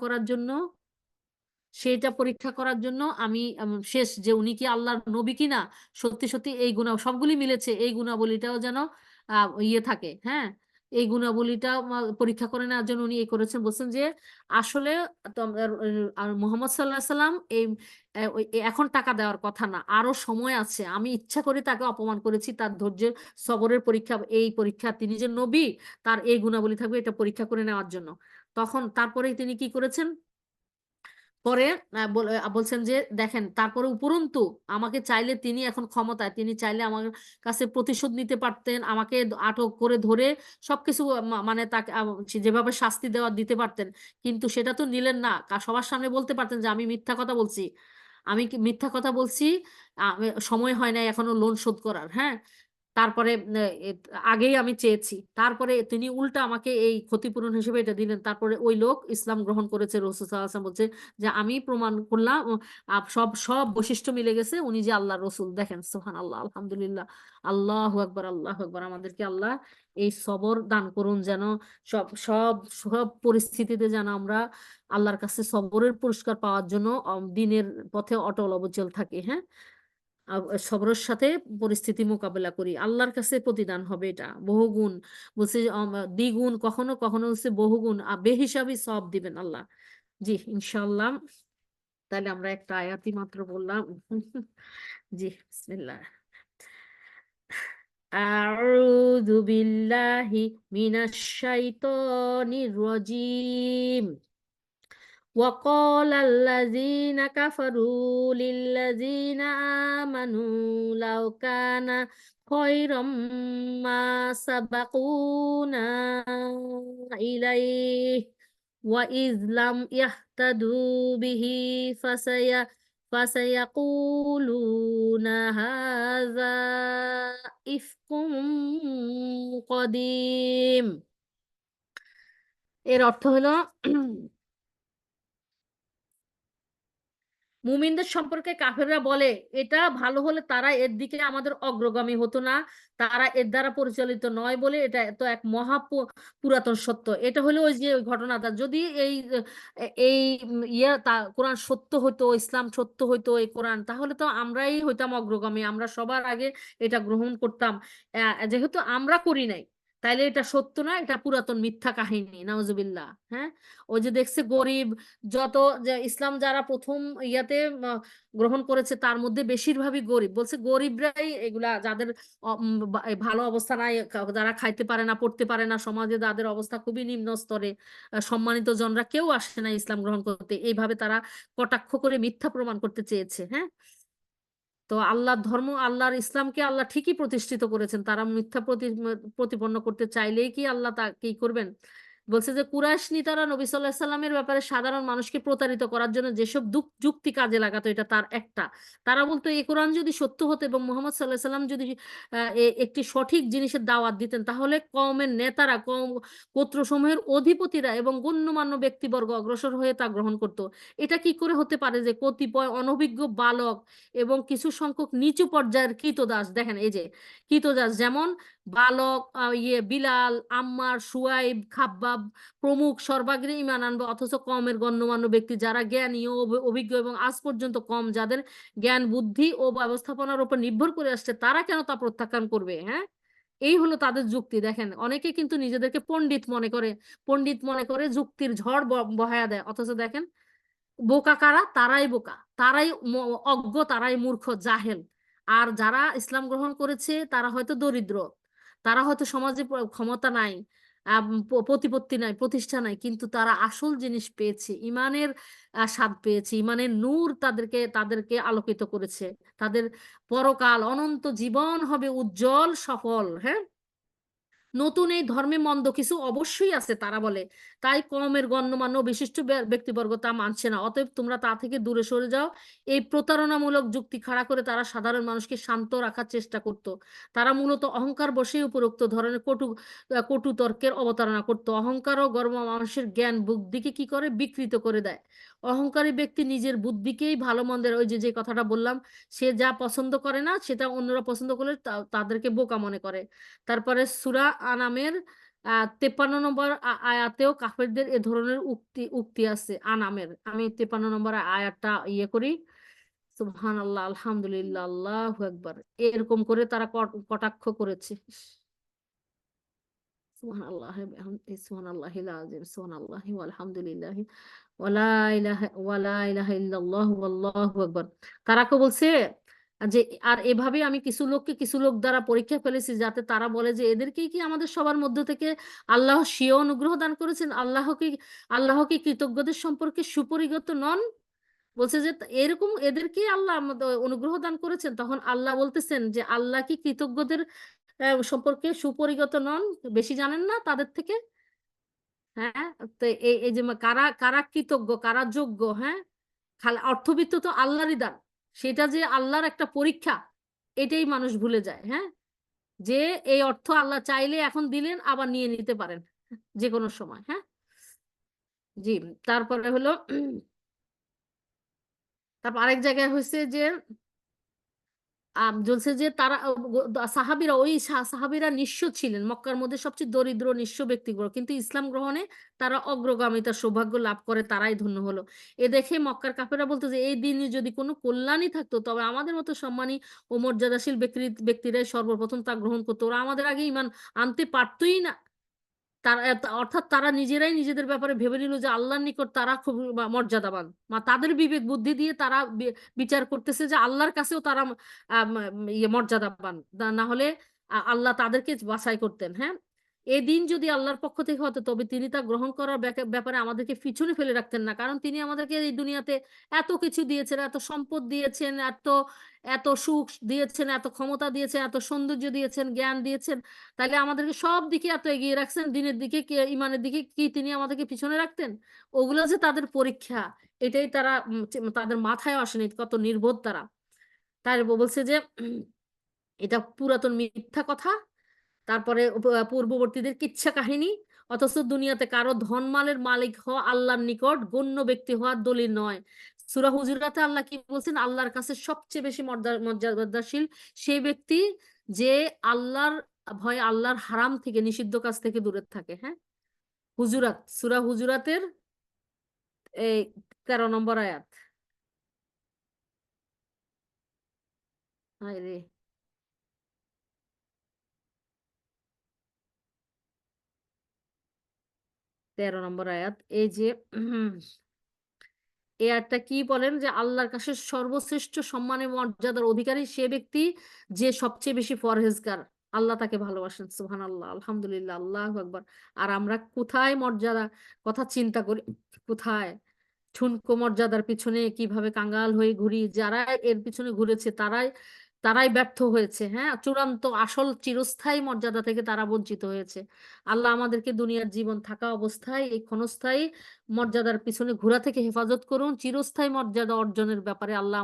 করার জন্য, আমি শেষ যে উনি কি আল্লাহর নবী কিনা, সত্যি সত্যি এই গুণা সবগুলি মিলেছে, এই গুণাবলীটাও যেন ইয়ে থাকে, হ্যাঁ, এই গুণাবলীটা পরীক্ষা করে নেওয়ার জন্য উনি এই করেছেন। বলছেন যে আসলে আর মুহাম্মদ সাল্লাল্লাহু আলাইহি সাল্লাম এই এখন টাকা দেওয়ার কথা না, আরো সময় আছে, আমি ইচ্ছা করে তাকে অপমান করেছি, তার ধৈর্যের সবরের পরীক্ষা, এই পরীক্ষা, তিনি যে নবী তার এই গুণাবলী থাকবে এটা পরীক্ষা করে নেওয়ার জন্য। তখন তারপরে তিনি কি করেছেন, পরে বলছেন যে দেখেন, তারপরে উপরন্তু আমাকে চাইলে, তিনি এখন ক্ষমতায়, তিনি চাইলে আমার কাছে প্রতিশোধ নিতে পারতেন, আমাকে আটক করে ধরে সবকিছু মানে তাকে যেভাবে শাস্তি দেওয়া দিতে পারতেন, কিন্তু সেটা তো নিলেন না। সবার সামনে বলতে পারতেন যে আমি মিথ্যা কথা বলছি, আমি কি মিথ্যা কথা বলছি, সময় হয় নাই এখনো লোন শোধ করার, হ্যাঁ, তারপরে আগেই আমি চেয়েছি, তারপরে তিনি উল্টা আমাকে এই ক্ষতিপূরণ হিসেবে এটা দিলেন। তারপরে ওই লোক ইসলাম গ্রহণ করেছে। রাসূল সাল্লাল্লাহু আলাইহি ওয়াসাল্লাম বলছে যে আমি প্রমাণ করলাম, সব সব বৈশিষ্ট্য মিলে গেছে, উনি যে আল্লাহর রসুল। দেখেন, সুবহানাল্লাহ, আলহামদুলিল্লাহ, আল্লাহু আকবার, আল্লাহু আকবার। আমাদেরকে আল্লাহ এই সবর দান করুন, যেন সব সব সব পরিস্থিতিতে যেন আমরা আল্লাহর কাছে সবরের পুরস্কার পাওয়ার জন্য দিনের পথে অটল অবিচল থাকি, হ্যাঁ, সবরের সাথে পরিস্থিতি মোকাবেলা করি, আল্লাহর কাছে প্রতিদান হবে এটা বহুগুণ। বলছে দ্বিগুণ, কখনো কখনো হচ্ছে বহুগুণ, বেহিসাবি সব দিবেন আল্লাহ। জি, ইনশাআল্লাহ। তাহলে আমরা একটা আয়াতই মাত্র বললাম। জি, বিসমিল্লাহ। আউযু বিল্লাহি মিনাশ শাইতানির রাজিম। وقال الذين كفروا للذين آمنوا لو كان خيرا ما سبقونا إليه وإذ لم يهتدوا به فسيقولون هذا إفك قديم। এর অর্থ হলো মুমিনদের সম্পর্কে কাফেররা বলে, এটা ভালো হলে তারা এর দিকে আমাদের অগ্রগামী হতো না, তারা এর দ্বারা পরিচালিত নয় বলে এটা তো এক মহা পুরাতন সত্য। এটা হলো ওই যে ওই ঘটনাটা, যদি এই এই ইয়ে কোরআন সত্য হতো, ইসলাম সত্য হতো, এই কোরআন, তাহলে তো আমরাই হইতাম অগ্রগামী, আমরা সবার আগে এটা গ্রহণ করতাম। যেহেতু আমরা করি নাই, তাইলে এটা সত্য না, এটা পুরাতন মিথ্যা কাহিনী, নাউজুবিল্লাহ। হ্যাঁ, ওই যে দেখছে গরিব, যত যে ইসলাম যারা প্রথম ইয়াতে গ্রহণ করেছে তার মধ্যে বেশিরভাগই গরিব, বলছে গরিবরাই এগুলা যাদের ভালো অবস্থা নাই, যারা খাইতে পারে না পড়তে পারে না, সমাজে যাদের অবস্থা খুবই নিম্ন স্তরে, সম্মানিত জনরা কেউ আসে না ইসলাম গ্রহণ করতে, এইভাবে তারা কটাক্ষ করে মিথ্যা প্রমাণ করতে চেয়েছে। হ্যাঁ, তো আল্লাহর ধর্ম, আল্লাহর ইসলামকে আল্লাহ ঠিকই প্রতিষ্ঠিত করেছেন, তারা মিথ্যা প্রতিপন্ন করতে চাইলেই কি আল্লাহ তা কি করবেন? বলছে যে কুরাইশ নেতারা নবী সাল্লাল্লাহু আলাইহি সাল্লামের ব্যাপারে সাধারণ মানুষকে প্রতারিত করার জন্য যেসব যুক্তি কাজে লাগাতো, এটা তার একটা। তারা বলতো এই কোরআন যদি সত্য হতো এবং মুহাম্মদ সাল্লাল্লাহু আলাইহি সাল্লাম যদি একটি সঠিক জিনিসের দাওয়াত দিতেন, তাহলে কওমের নেতারা, গোত্রসমূহের অধিপতিরা এবং গণ্যমান্য ব্যক্তিবর্গ অগ্রসর হয়ে তা গ্রহণ করত। এটা কি করে হতে পারে যে কতিপয় অনভিজ্ঞ বালক এবং কিছু সংখ্যক নিচু পর্যায়ের কৃতদাস, দেখেন এই যে কৃতদাস, যেমন বালক, বিলাল, আম্মার, সুয়াইব, খাব্বাব প্রমুখ সর্বাগ্রে ঈমান আনবে, অথচ কমের গণ্যমান্য ব্যক্তি যারা জ্ঞানী ও অভিজ্ঞ এবং আজ পর্যন্ত কম যাদের জ্ঞান বুদ্ধি ও ব্যবস্থাপনার উপর নির্ভর করে আসছে, তারা কেন তা প্রত্যাখ্যান করবে? হ্যাঁ, এই হলো তাদের যুক্তি। দেখেন অনেকে কিন্তু নিজেদেরকে পণ্ডিত মনে করে যুক্তির ঝড় বহায়া দেয়, অথচ দেখেন বোকা কারা? তারাই বোকা, তারাই অজ্ঞ, তারাই মূর্খ, জাহেল। আর যারা ইসলাম গ্রহণ করেছে তারা হয়তো দরিদ্র, তারা হয়তো সমাজে ক্ষমতা নাই, প্রতিপত্তি নাই, প্রতিষ্ঠা নাই, কিন্তু তারা আসল জিনিস পেয়েছে, ইমানের স্বাদ পেয়েছে, ইমানের নূর তাদেরকে তাদেরকে আলোকিত করেছে। তাদের পরকাল অনন্ত জীবন হবে উজ্জ্বল সফল। হ্যাঁ, নতুন এই ধর্মে মন্দ কিছু অবশ্যই আছে তারা বলে, তাই কমের গণ্যমান্য বিশিষ্ট ব্যক্তিবর্গ তা মানছে না, অতএব তোমরা তা থেকে দূরে সরে যাও। এই প্রতারণামূলক যুক্তি খাড়া করে তারা সাধারণ মানুষকে শান্ত রাখার চেষ্টা করত। তারা মূলত অহংকার বশেই উপরোক্ত ধরনের কটু তর্কের অবতারণা করত। অহংকার ও গর্ব মানুষের জ্ঞান বুদ্ধিকে কি করে? বিকৃত করে দেয়। অহংকারী ব্যক্তি নিজের বুদ্ধিকেই ভালো মন্দের, ওই যে যে কথাটা বললাম, সে যা পছন্দ করে না সেটা অন্যরা পছন্দ করলে তাদেরকে বোকা মনে করে। তারপরে সূরা আনামের 53 নম্বর আয়াতেও কাফেরদের এ ধরনের উক্তি উক্তি আছে। আনামের আমি 53 নম্বর আয়াতটা করি। সুবহানাল্লাহ, আলহামদুলিল্লাহ, আল্লাহু আকবার, এরকম করে তারা কটাক্ষ করেছে। সুবহানাল্লাহ, সুবহানাল্লাহিল আযীম, সুবহানাল্লাহি ওয়া আলহামদুলিল্লাহি ওয়ালা ইলাহা ইল্লাল্লাহু আল্লাহু আকবার। তারাকে বলছে যে আর এভাবে আমি কিছু লোককে কিছু লোক দ্বারা পরীক্ষা ফেলেছি, যাতে তারা বলে যে এদেরকেই কি আমাদের সবার মধ্য থেকে আল্লাহ স্বীয় অনুগ্রহ দান করেছেন? আল্লাহ কি কৃতজ্ঞদের সম্পর্কে সুপরিগত নন? বলছে যে এরকম এদেরকেই আল্লাহ আমাদের অনুগ্রহ দান করেছেন। তখন আল্লাহ বলতেছেন যে আল্লাহ কি কৃতজ্ঞদের সম্পর্কে সুপরিগত নন? বেশি জানেন না তাদের থেকে? হ্যাঁ, তো এই এই যে কারা কারা কৃতজ্ঞ, কারা যোগ্য? হ্যাঁ, খালি অর্থবিত্ত তো আল্লাহরই দান, সেটা যে আল্লাহর একটা পরীক্ষা, এটাই মানুষ ভুলে যায়। হ্যাঁ, যে এই অর্থ আল্লাহ চাইলে এখন দিলেন, আবার নিয়ে নিতে পারেন যে কোনো সময়। হ্যাঁ, জি। তারপরে হলো তারপর আরেক জায়গায় হয়েছে যে বলছে যে তারা সাহাবীরা, ওই সাহাবীরা নিঃস্ব ছিলেন, মক্কার মধ্যে সবচেয়ে দরিদ্র নিঃস্ব ব্যক্তিগুলো, কিন্তু ইসলাম গ্রহণে তারা অগ্রগামিতার সৌভাগ্য লাভ করে, তারাই ধন্য হলো। এ দেখে মক্কার কাফেররা বলতো যে এই দিনে যদি কোনো কল্যাণই থাকতো, তবে আমাদের মতো সম্মানী ও মর্যাদাশীল ব্যক্তিরাই সর্বপ্রথম তা গ্রহণ করতো, ওরা আমাদের আগে ইমান আনতে পারতোই না। তারা অর্থাৎ তারা নিজেরাই নিজেদের ব্যাপারে ভেবে নিল যে আল্লাহর নিকট তারা খুব মর্যাদাবান, তাদের বিবেক বুদ্ধি দিয়ে তারা বিচার করতেছে যে আল্লাহর কাছেও তারা মর্যাদাবান, না হলে আল্লাহ তাদেরকে বাছাই করতেন। হ্যাঁ, এই দিন যদি আল্লাহর পক্ষ থেকে হতো, তবে তিনি তা গ্রহণ করার ব্যাপারে আমাদেরকে পিছনে ফেলে রাখতেন না, কারণ তিনি আমাদেরকে এই দুনিয়াতে এত কিছু দিয়েছেন, এত সম্পদ দিয়েছেন, এত এত সুখ দিয়েছেন, এত ক্ষমতা দিয়েছেন, এত সৌন্দর্য দিয়েছেন, জ্ঞান দিয়েছেন। তাহলে আমাদেরকে সব দিকে এত এগিয়ে রাখছেন, দিনের দিকে কি ইমানের দিকে কি তিনি আমাদেরকে পিছনে রাখতেন? ওগুলো যে তাদের পরীক্ষা, এটাই তারা তাদের মাথায় আসেনি, কত নির্বোধ তারা। তাই বলছে যে এটা পুরাতন মিথ্যা কথা। তারপরে পূর্ববর্তীদের কিচ্ছা কাহিনী, অথচ দুনিয়াতে কারো ধনমালের মালিক হওয়া আল্লাহর নিকট গণ্য ব্যক্তি হওয়ার দলিল নয়। সূরা হুজুরাতে আল্লাহ কি বলছেন? আল্লাহর কাছে সবচেয়ে বেশি মর্যাদাশীল সেই ব্যক্তি যে আল্লাহর ভয়ে আল্লাহর হারাম থেকে, নিষিদ্ধ কাজ থেকে দূরে থাকে। হ্যাঁ, হুজুরাত, সূরা হুজুরাতের এই 13 নম্বর আয়াত। হায় রে, 13 নম্বর আয়াত। এই যে এই আয়াতটা কি বলেন যে আল্লাহর কাছে সর্বশ্রেষ্ঠ সম্মানে মর্যাদার অধিকারী সে ব্যক্তি যে সবচেয়ে বেশি পরহেজগার। আল্লাহ তাকে ভালোবাসেন। সুবহানাল্লাহ, আলহামদুলিল্লাহ, আল্লাহু আকবার। আর আমরা কোথায় মর্যাদা কথা চিন্তা করি, কোথায় ঠুনকো মর্যাদার পিছনে কিভাবে কাঙ্গাল হয়ে ঘুরি। যারা এর পিছনে ঘুরেছে তারাই তারাই ব্যর্থ হয়েছে। হ্যাঁ, চূড়ান্ত আসল চিরস্থায়ী মর্যাদা থেকে তারা বঞ্চিত হয়েছে। আল্লাহ আমাদেরকে দুনিয়ার জীবন থাকা অবস্থায় এই ক্ষণস্থায়ী মর্যাদার পিছনে ঘোরা থেকে হেফাজত করুন। চিরস্থায়ী মর্যাদা অর্জনের ব্যাপারে আল্লাহ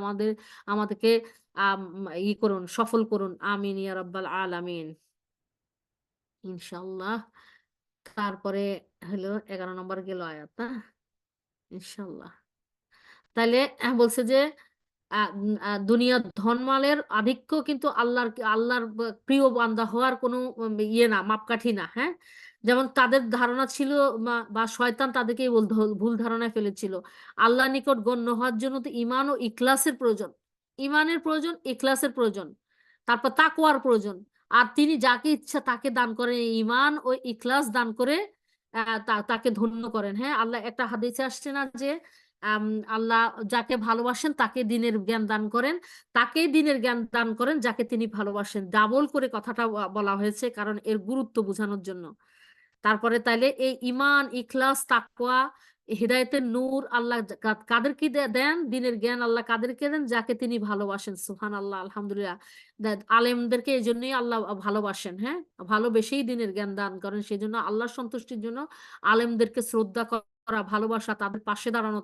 আমাদেরকে আম করুন, সফল করুন। আমিন ইয়া রাব্বাল আলামিন। ইনশাআল্লাহ। তারপরে হলো 11 নম্বর গেল আয়াত না? ইনশাআল্লাহ। তাইলে বলছে যে দুনিয়ার ধনমালের আধিক্য কিন্তু আল্লাহর প্রিয় বান্দা হওয়ার কোনো ইয়ে না, মাপকাঠি না। হ্যাঁ, যেমন তাদের ধারণা ছিল বা শয়তান তাদেরকে এই ভুল ধারণায় ফেলেছিল। আল্লাহর নিকট গণ্য হওয়ার জন্য তো ঈমান ও ইখলাসের প্রয়োজন। ঈমানের প্রয়োজন, ইখলাসের প্রয়োজন। তারপর তাকওয়ার প্রয়োজন। আর তিনি যাকে ইচ্ছা তাকে দান করেন ঈমান ও ইখলাস দান করে তাকে ধন্য করেন। হ্যাঁ, আল্লাহ একটা হাদিসে আসছে না যে আম আল্লাহ যাকে ভালোবাসেন তাকে দ্বীনের জ্ঞান দান করেন, তাকেই দ্বীনের জ্ঞান দান করেন যাকে তিনি ভালোবাসেন। ডাবল করে কথাটা বলা হয়েছে কারণ এর গুরুত্ব বোঝানোর জন্য। তারপরে তাইলে এই ঈমান, ইখলাস, তাকওয়া, হিদায়াতের নূর আল্লাহ কাদেরকে দেন? দ্বীনের জ্ঞান আল্লাহ কাদেরকে দেন? যাকে তিনি ভালোবাসেন। সুবহানাল্লাহ, আলহামদুলিল্লাহ। আলেমদেরকে এই জন্যই আল্লাহ ভালোবাসেন। হ্যাঁ, ভালোবেসেই দ্বীনের জ্ঞান দান করেন। সেজন্য আল্লাহর সন্তুষ্টির জন্য আলেমদেরকে শ্রদ্ধা করা, ভালোবাসা, তাদের পাশে দাঁড়ানো,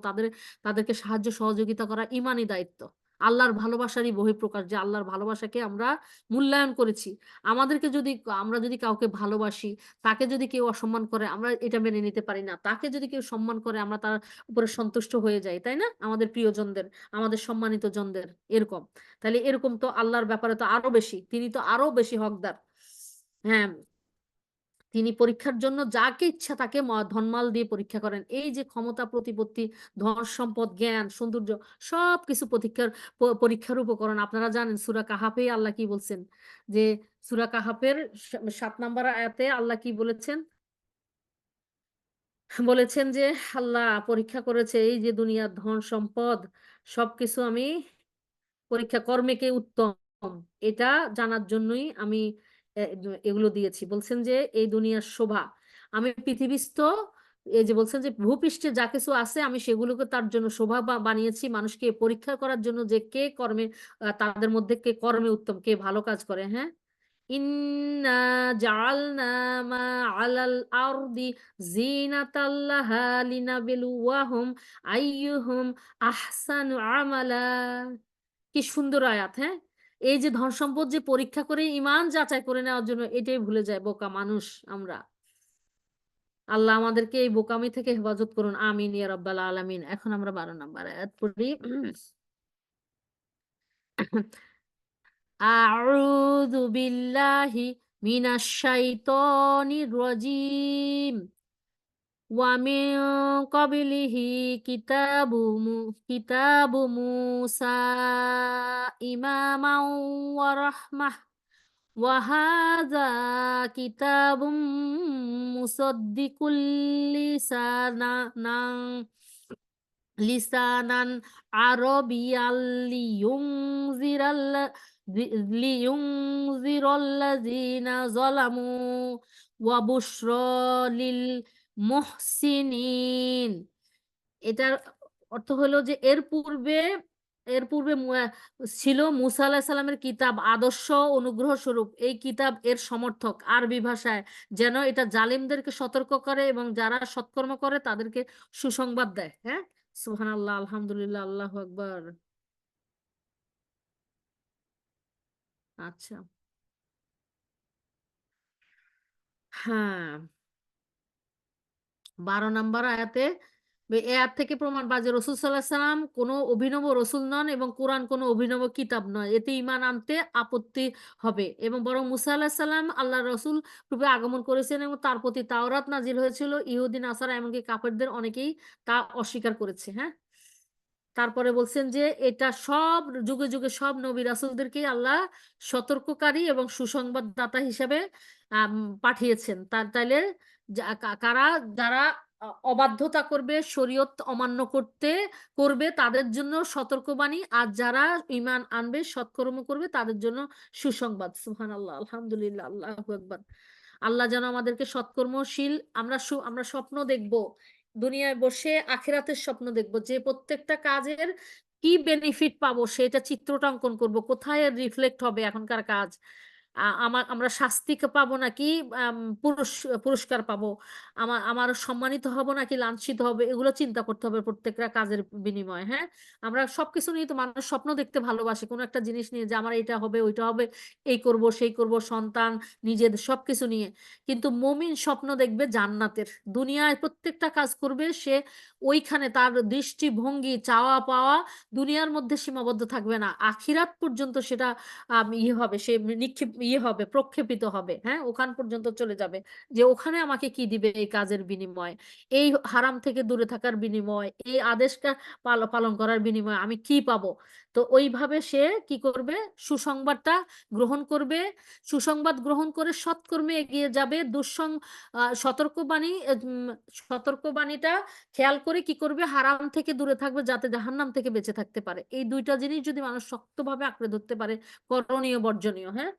তাদেরকে সাহায্য সহযোগিতা করা ঈমানি দায়িত্ব। আল্লাহর ভালোবাসারই বহিঃপ্রকাশ যে আল্লাহর ভালোবাসাকে আমরা মূল্যায়ন করেছি। আমাদেরকে যদি আমরা যদি কাউকে ভালোবাসি, তাকে যদি কেউ অসম্মান করে আমরা এটা মেনে নিতে পারি না। তাকে যদি কেউ সম্মান করে আমরা তার উপরে সন্তুষ্ট হয়ে যাই, তাই না? আমাদের প্রিয়জনদের, আমাদের সম্মানিত জনদের এরকম। তাহলে এরকম তো আল্লাহর ব্যাপারে তো আরো বেশি, তিনি তো আরো বেশি হকদার। হ্যাঁ, তিনি পরীক্ষার জন্য যাকে ইচ্ছা তাকে ধনমাল দিয়ে পরীক্ষা করেন। এই যে ক্ষমতা, প্রতিপত্তি, ধন সম্পদ, জ্ঞান, সৌন্দর্য সবকিছু পরীক্ষার উপকরণ। আপনারা জানেন সূরা কাহাফে আল্লাহ কি বলছেন? যে সূরা কাহাফের 7 নম্বর আয়াতে আল্লাহ কি বলেছেন? বলেছেন যে আল্লাহ পরীক্ষা করেছে এই যে দুনিয়ার ধন সম্পদ সবকিছু আমি পরীক্ষা, কর্মে কে উত্তম এটা জানার জন্যই আমি এগুলো দিয়েছি। বলছেন যে এই দুনিয়ার শোভা আমি পৃথিবীস্থ, এই যে বলছেন যে ভূপৃষ্ঠে যা কিছু আছে আমি সেগুলোকে তার জন্য শোভা বানিয়েছি মানুষকে পরীক্ষা করার জন্য যে কে কর্মে তাদের মধ্যে কে কর্মে উত্তম, কে ভালো কাজ করে। হ্যাঁ, ইন্না জাআলনা মা আলাল আরদি জিনাতাল লাহা লিনাবলুওয়াহুম আইয়ুহুম আহসানু আমালা। কি সুন্দর আয়াত। হ্যাঁ, এই যে ধন সম্পদ যে পরীক্ষা করে ঈমান যাচাই করে নেওয়ার জন্য, এটাই ভুলে যায় বোকা মানুষ আমরা। আল্লাহ আমাদেরকে এই বোকামি থেকে হেফাজত করুন। আমিন ইয়া রাব্বাল আলামিন। এখন আমরা 12 নম্বর আয়াত পড়ি। আউযু বিল্লাহি মিনাশ শাইতানির রাজিম। ওয়া মিন ক্বাবলিহি কিতাবু মূসা ইমামান ওয়া রাহমাহ ওয়া হাযা কিতাবুম মুসাদ্দিকুল লিসানান লিসানান আরবিয়াল লিয়ুনজিরাল্লাযিনা যালামু ওয়া বুশরা লিল মুহসিনিন। এটার অর্থ হলো যে এর পূর্বে ছিল মুসা আলাহিসাল্লামের সাল্লামের কিতাব, আদর্শ অনুগ্রহ স্বরূপ। এই কিতাব এর সমর্থক আরবি ভাষায়, যেন এটা জালিমদেরকে সতর্ক করে এবং যারা সৎকর্ম করে তাদেরকে সুসংবাদ দেয়। হ্যাঁ, সুবহানাল্লাহ, আলহামদুলিল্লাহ, আল্লাহু আকবার। আচ্ছা, হ্যাঁ, 12 নম্বর আয়াতে এ আয়াত থেকে প্রমাণ পায় যে রসুল সাল্লাহ সাল্লাম কোনো অভিনব রসুল নন এবং কোরআন কোনো অভিনব কিতাব নয়। এতে ঈমান আনতে আপত্তি হবে এবং বরং মুসা আল্লাহ সাল্লাম আল্লাহ রসুল রূপে আগমন করেছেন এবং তার প্রতি তাওরাত নাজিল হয়েছিল। ইহুদি নাসারা এমনকি কাফেরদের অনেকেই তা অস্বীকার করেছে। হ্যাঁ, তারপরে বলছেন যে এটা সব যুগে যুগে সব নবী রাসূলদেরকেই আল্লাহ সতর্ককারী এবং সুসংবাদদাতা হিসেবে পাঠিয়েছেন। তাইলে কারা যারা অবাধ্যতা করবে, শরীয়ত অমান্য করবে, তাদের জন্য সতর্কবাণী। আর যারা ঈমান আনবে, সৎকর্ম করবে, তাদের জন্য সুসংবাদ। সুবহানাল্লাহ, আলহামদুলিল্লাহ, আল্লাহু আকবার। আল্লাহ যেন আমাদেরকে সৎকর্মশীল, আমরা স্বপ্ন দেখব, দুনিয়ায় বসে আখিরাতের স্বপ্ন দেখব, যে প্রত্যেকটা কাজের কি বেনিফিট পাবো সেটা চিত্রটা অঙ্কন করব, কোথায় রিফ্লেক্ট হবে এখনকার কাজ। আমরা শাস্তি পাবো নাকি পুরস্কার পাবো, আমার সম্মানিত হব নাকি লাঞ্ছিত হবে, এগুলো চিন্তা করতে হবে প্রত্যেকটা কাজের বিনিময়ে। হ্যাঁ, আমরা সবকিছু নিয়ে তো মানুষ স্বপ্ন দেখতে ভালোবাসে, কোনো একটা জিনিস নিয়ে যে আমার এটা হবে, ওইটা হবে, এই করব সেই করব, সন্তান, নিজেদের সবকিছু নিয়ে। কিন্তু মুমিন স্বপ্ন দেখবে জান্নাতের। দুনিয়ায় প্রত্যেকটা কাজ করবে সে, ওইখানে তার দৃষ্টিভঙ্গি, চাওয়া পাওয়া দুনিয়ার মধ্যে সীমাবদ্ধ থাকবে না, আখিরাত পর্যন্ত সেটা ইয়ে হবে, সে নিক্ষেপ ইয়ে হবে, প্রক্ষেপিত হবে। হ্যাঁ, ওখান পর্যন্ত চলে যাবে যে ওখানে আমাকে কি দিবে এই কাজের বিনিময়, এই হারাম থেকে দূরে থাকার বিনিময়, এই আদেশটা পালন করার বিনিময়ে আমি কি পাবো। তো ওইভাবে সে কি করবে, সুসংবাদটা গ্রহণ করবে, সুসংবাদ গ্রহণ করে সৎকর্মে এগিয়ে যাবে। সতর্কবাণী, সতর্কবাণীটা খেয়াল করে কি করবে, হারাম থেকে দূরে থাকবে যাতে জাহান্নাম থেকে বেঁচে থাকতে পারে। এই দুইটা জিনিস যদি মানুষ শক্তভাবে আঁকড়ে ধরতে পারে, করণীয় বর্জনীয়, হ্যাঁ,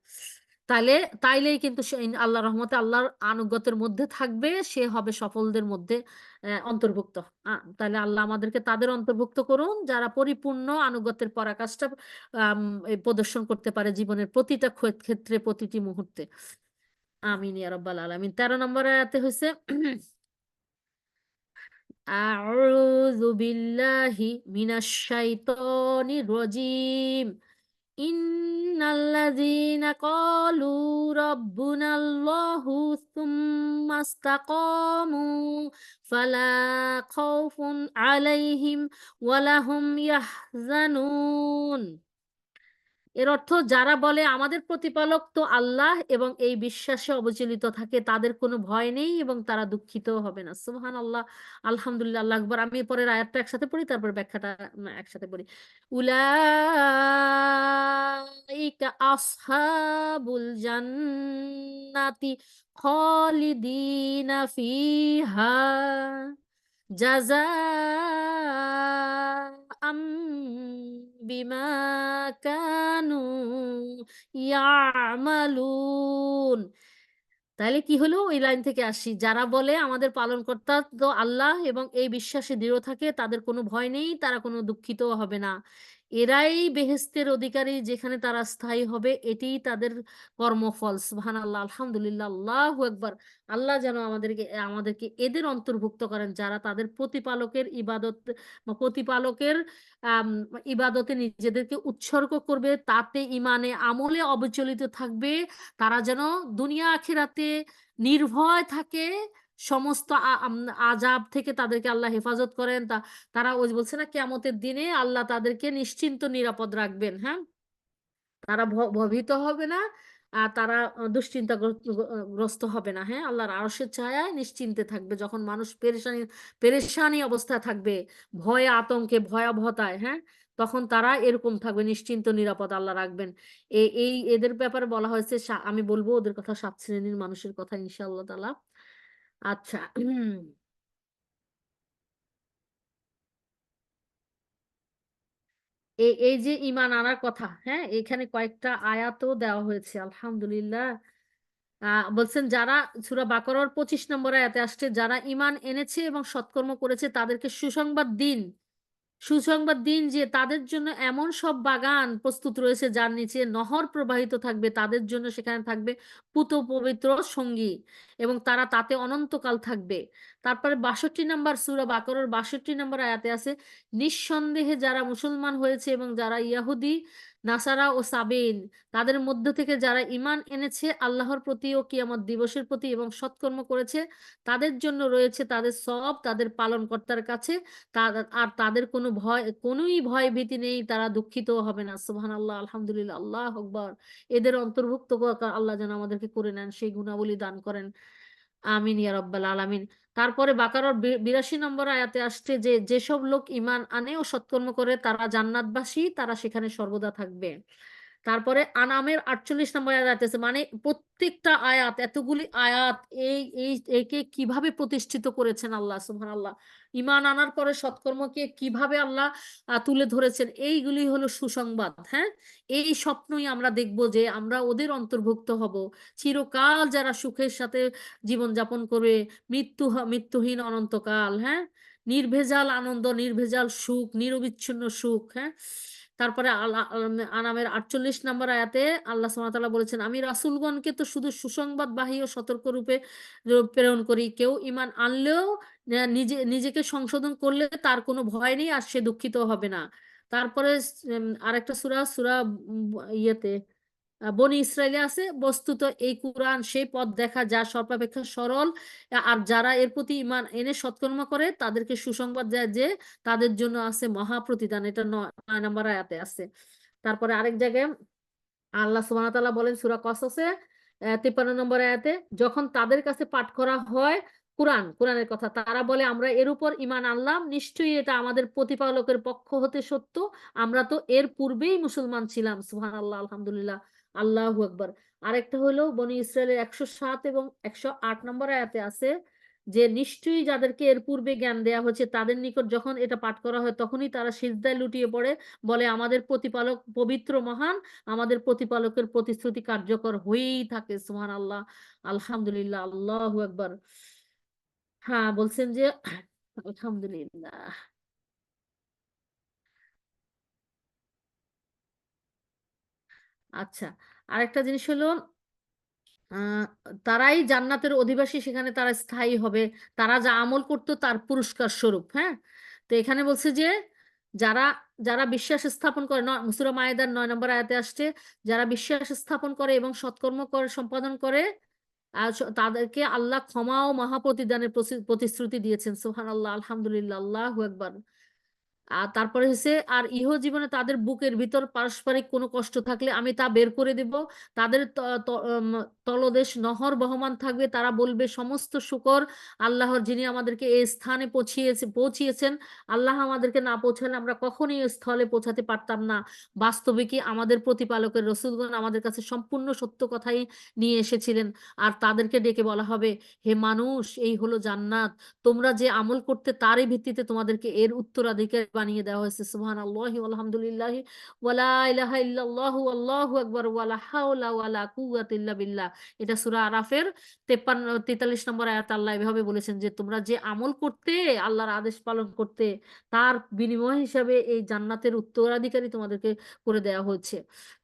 তাইলে তাইলেই কিন্তু সে আল্লাহ রহমতে, আল্লাহর আনুগত্যের মধ্যে থাকবে, সে হবে সফলদের মধ্যে অন্তর্ভুক্ত। তাহলে আল্লাহ আমাদেরকে তাদের অন্তর্ভুক্ত করুন যারা পরিপূর্ণ আনুগত্যের পরাকাষ্ঠা আম, প্রদর্শন করতে পারে জীবনের প্রতিটা ক্ষেত্রে, প্রতিটি মুহূর্তে। আমিন ইয়া রাব্বাল আলামিন। 13 নম্বর আয়াতে হয়েছে আউযু বিল্লাহি মিনাশ শাইতানির রাজিম। ইন্নাল্লাযীনা ক্বালু রাব্বুনাল্লাহু সুম্মা ইসতাকামু ফালা খাউফুন আলাইহিম ওয়া লাহুম ইয়াহজানুন। এর অর্থ, যারা বলে আমাদের প্রতিপালক তো আল্লাহ এবং এই বিশ্বাসে অবিচলিত থাকে, তাদের কোনো ভয় নেই এবং তারা দুঃখিত হবে না। সুবহানাল্লাহ, আলহামদুলিল্লাহ, আল্লাহু আকবার। আমি পরের আয়াতটা একসাথে পড়ি, তারপর ব্যাখ্যাটা একসাথে পড়ি। উলাইকা আসহাবুল জান্নাতি খালিদিনা ফিহা জাযাআম বিমা কানু ইয়ামালুন। তাহলে কি হলো, ওই লাইন থেকে আসি, যারা বলে আমাদের পালনকর্তা তো আল্লাহ এবং এই বিশ্বাসে দৃঢ় থাকে, তাদের কোনো ভয় নেই, তারা কোনো দুঃখিত হবে না, এরাই বেহেশতের অধিকারী যেখানে তারা স্থায়ী হবে, এটিই তাদের কর্মফল। সুবহানাল্লাহ, আলহামদুলিল্লাহ, আল্লাহু আকবার। আল্লাহ যেন আমাদেরকে এদের অন্তর্ভুক্ত করেন যারা তাদের প্রতিপালকের ইবাদত বা প্রতিপালকের আম, ইবাদতে নিজেদেরকে উৎসর্গ করবে, তাতে ইমানে আমলে অবিচলিত থাকবে। তারা যেন দুনিয়া আখিরাতে নির্ভয় থাকে, সমস্ত আজাব থেকে তাদেরকে আল্লাহ হেফাজত করেন। তারা ওই যে বলছে না, কিয়ামতের দিনে আল্লাহ তাদেরকে নিশ্চিন্ত নিরাপদ রাখবেন। হ্যাঁ, তারা ভীত হবে না, আর তারা দুশ্চিন্তাগ্রস্ত হবে না। হ্যাঁ, আল্লাহর আরশের ছায়ায় নিশ্চিন্তে থাকবে যখন মানুষ পেরেশানি পেরেশানি অবস্থায় থাকবে, ভয়ে আতঙ্কে ভয়াবহতায়। হ্যাঁ, তখন তারা এরকম থাকবে, নিশ্চিন্ত নিরাপদ আল্লাহ রাখবেন। এই এদের ব্যাপারে বলা হয়েছে, আমি বলবো ওদের কথা, 7 শ্রেণীর মানুষের কথা ইনশাআল্লাহ তাআলা। আচ্ছা, এই যে ঈমান আনার কথা, হ্যাঁ, এখানে কয়েকটা আয়াতও দেওয়া হয়েছে, আলহামদুলিল্লাহ। বলছেন যারা, সূরা বাকারার 25 নম্বর আয়াতে আসছে, যারা ঈমান এনেছে এবং সৎকর্ম করেছে তাদেরকে সুসংবাদ দিন যে তাদের জন্য এমন সব বাগান প্রস্তুত রয়েছে যার নিচে নহর প্রবাহিত থাকবে, তাদের জন্য সেখানে থাকবে পুত পবিত্র সঙ্গী এবং তারা তাতে অনন্তকাল থাকবে। তারপরে 62 নম্বর সূরা বাকারার 62 নম্বর আয়াতে আছে, নিঃসন্দেহে যারা মুসলমান হয়েছে এবং যারা ইয়াহুদি, নাসারা ও সাবেইন, তাদের মধ্য থেকে যারা ঈমান এনেছে আল্লাহর প্রতি ও কিয়ামত দিবসের প্রতি এবং সৎকর্ম করেছে, তাদের জন্য রয়েছে তাদের সওয়াব তাদের পালনকর্তার কাছে। আর তাদের কোনোই ভয় ভীতি নেই, তারা দুঃখিত হবে না। সুবহানাল্লাহ, আলহামদুলিল্লাহ, আল্লাহু আকবার। এদের অন্তর্ভুক্ত আল্লাহ যেন আমাদেরকে করে নেন, সেই গুণাবলী দান করেন। আমিন ইয়া রাব্বাল আলামিন। তারপরে বাকারার 82 নম্বর আয়াতে আসছে যে যেসব লোক ঈমান আনে ও সৎকর্ম করে তারা জান্নাতবাসী, তারা সেখানে সর্বদা থাকবে। তারপরে আনামের 48 নম্বর আয়াত আছে, মানে প্রত্যেকটা আয়াত, এতগুলি আয়াত, এই এই একে কিভাবে প্রতিষ্ঠিত করেছেন আল্লাহ সুবহানাল্লাহ। ঈমান আনার পরে সৎকর্মকে কিভাবে আল্লাহ তুলে ধরেছেন, এইগুলি হলো সুসংবাদ। হ্যাঁ, এই স্বপ্নই আমরা দেখব যে আমরা ওদের অন্তর্ভুক্ত হব, চিরকাল যারা সুখের সাথে জীবন যাপন করবে, মৃত্যুহীন অনন্তকাল। হ্যাঁ, নির্ভেজাল আনন্দ, নির্ভেজাল সুখ, নিরবিচ্ছিন্ন সুখ। হ্যাঁ, তারপরে আনামের 48 নম্বর আয়াতে আল্লাহ সুবহানাহু ওয়া তাআলা বলেছেন, আমি রাসূলগণকে তো শুধু সুসংবাদবাহী ও সতর্ক রূপে প্রেরণ করি। কেউ ঈমান আনলেও নিজেকে সংশোধন করলে তার কোনো ভয় নেই, আর সে দুঃখিত হবে না। তারপরে আরেকটা সূরা ইয়েতে বনি ইসরাইলে আছে, বস্তুত এই কুরআন সেই পথ দেখা যা সর্বাপেক্ষা সরল, আর যারা এর প্রতি ঈমান এনে সৎকর্ম করে তাদেরকে সুসংবাদ দেয় যে তাদের জন্য আছে মহা প্রতিদান। এটা 9 নম্বর আয়াতে আছে। তারপরে আরেক জায়গায় আল্লাহ সুবহানাহু ওয়া তাআলা বলেন সূরা কসসে 53 নম্বর আয়াতে, যখন তাদের কাছে পাঠ করা হয় কোরআনের কথা, তারা বলে আমরা এর উপর ঈমান আনলাম, নিশ্চয়ই এটা আমাদের প্রতিপালকের পক্ষ হতে সত্য, আমরা তো এর পূর্বেই মুসলমান ছিলাম। সুবহানাল্লাহ, আলহামদুলিল্লাহ, আল্লাহু আকবার। আরেকটা হলো বনি ইসরাইলের 107 এবং 108 নম্বর আয়াতে আছে যে নিশ্চয়ই যাদেরকে এর পূর্বে জ্ঞান দেয়া হয়েছে তাদের নিকট যখন এটা পাঠ করা হয় তখনই তারা সিজদায় লুটিয়ে পড়ে, বলে আমাদের প্রতিপালক পবিত্র মহান, আমাদের প্রতিপালকের প্রতিশ্রুতি কার্যকর হয়েই থাকে। সুবহানাল্লাহ, আলহামদুলিল্লাহ, আল্লাহু আকবার। হ্যাঁ, বলছেন যে আলহামদুলিল্লাহ। আচ্ছা, আরেকটা জিনিস হলো আহ, তারাই জান্নাতের অধিবাসী, সেখানে তারা স্থায়ী হবে, তারা যা আমল করতো তার পুরস্কার স্বরূপ। হ্যাঁ, তো এখানে বলছে যে যারা যারা বিশ্বাস স্থাপন করে, সূরা মায়েদার 9 নম্বর আয়াতে আসছে, যারা বিশ্বাস স্থাপন করে এবং সৎকর্ম করে সম্পাদন করে তাদেরকে আল্লাহ ক্ষমা ও মহাপ্রতিদানের প্রতিশ্রুতি দিয়েছেন। সুবহানাল্লাহ, আলহামদুলিল্লাহ, আল্লাহু আকবার। আর তারপরে হচ্ছে আর ইহ জীবনে তাদের বুকের ভিতর পারস্পরিক কোনো কষ্ট থাকলে আমি তা বের করে দেব, তাদের তলদেশ নহর বহমান থাকবে, তারা বলবে সমস্ত শুকর আল্লাহর, যিনি আমাদেরকে এই স্থানে পৌঁছিয়েছেন। আল্লাহ আমাদেরকে না পৌঁছালে আমরা কখনোই এই স্থলে পৌঁছাতে পারতাম না। বাস্তবে কি আমাদের প্রতিপালকের রসূলগণ আমাদের কাছে সম্পূর্ণ সত্য কথাই নিয়ে এসেছিলেন। আর তাদেরকে ডেকে বলা হবে, হে মানুষ, এই হলো জান্নাত, তোমরা যে আমল করতে তারই ভিত্তিতে তোমাদেরকে এর উত্তরাধিকারী বানিয়ে দেওয়া হয়েছে। সুবহানাল্লাহি আলহামদুলিল্লাহি ওয়ালা ইলাহা ইল্লাল্লাহু আল্লাহু আকবার ওয়ালা হাওলা ওয়ালা কুওয়াতা ইল্লা বিল্লাহ। এটা সূরা আরাফের 43 নম্বর আয়াত আল্লাহ এভাবে বলেছেন যে তোমরা যে আমল করতে, আল্লাহর আদেশ পালন করতে, তার বিনিময় হিসাবে এই জান্নাতের উত্তরাধিকারী তোমাদেরকে করে দেওয়া হয়েছে।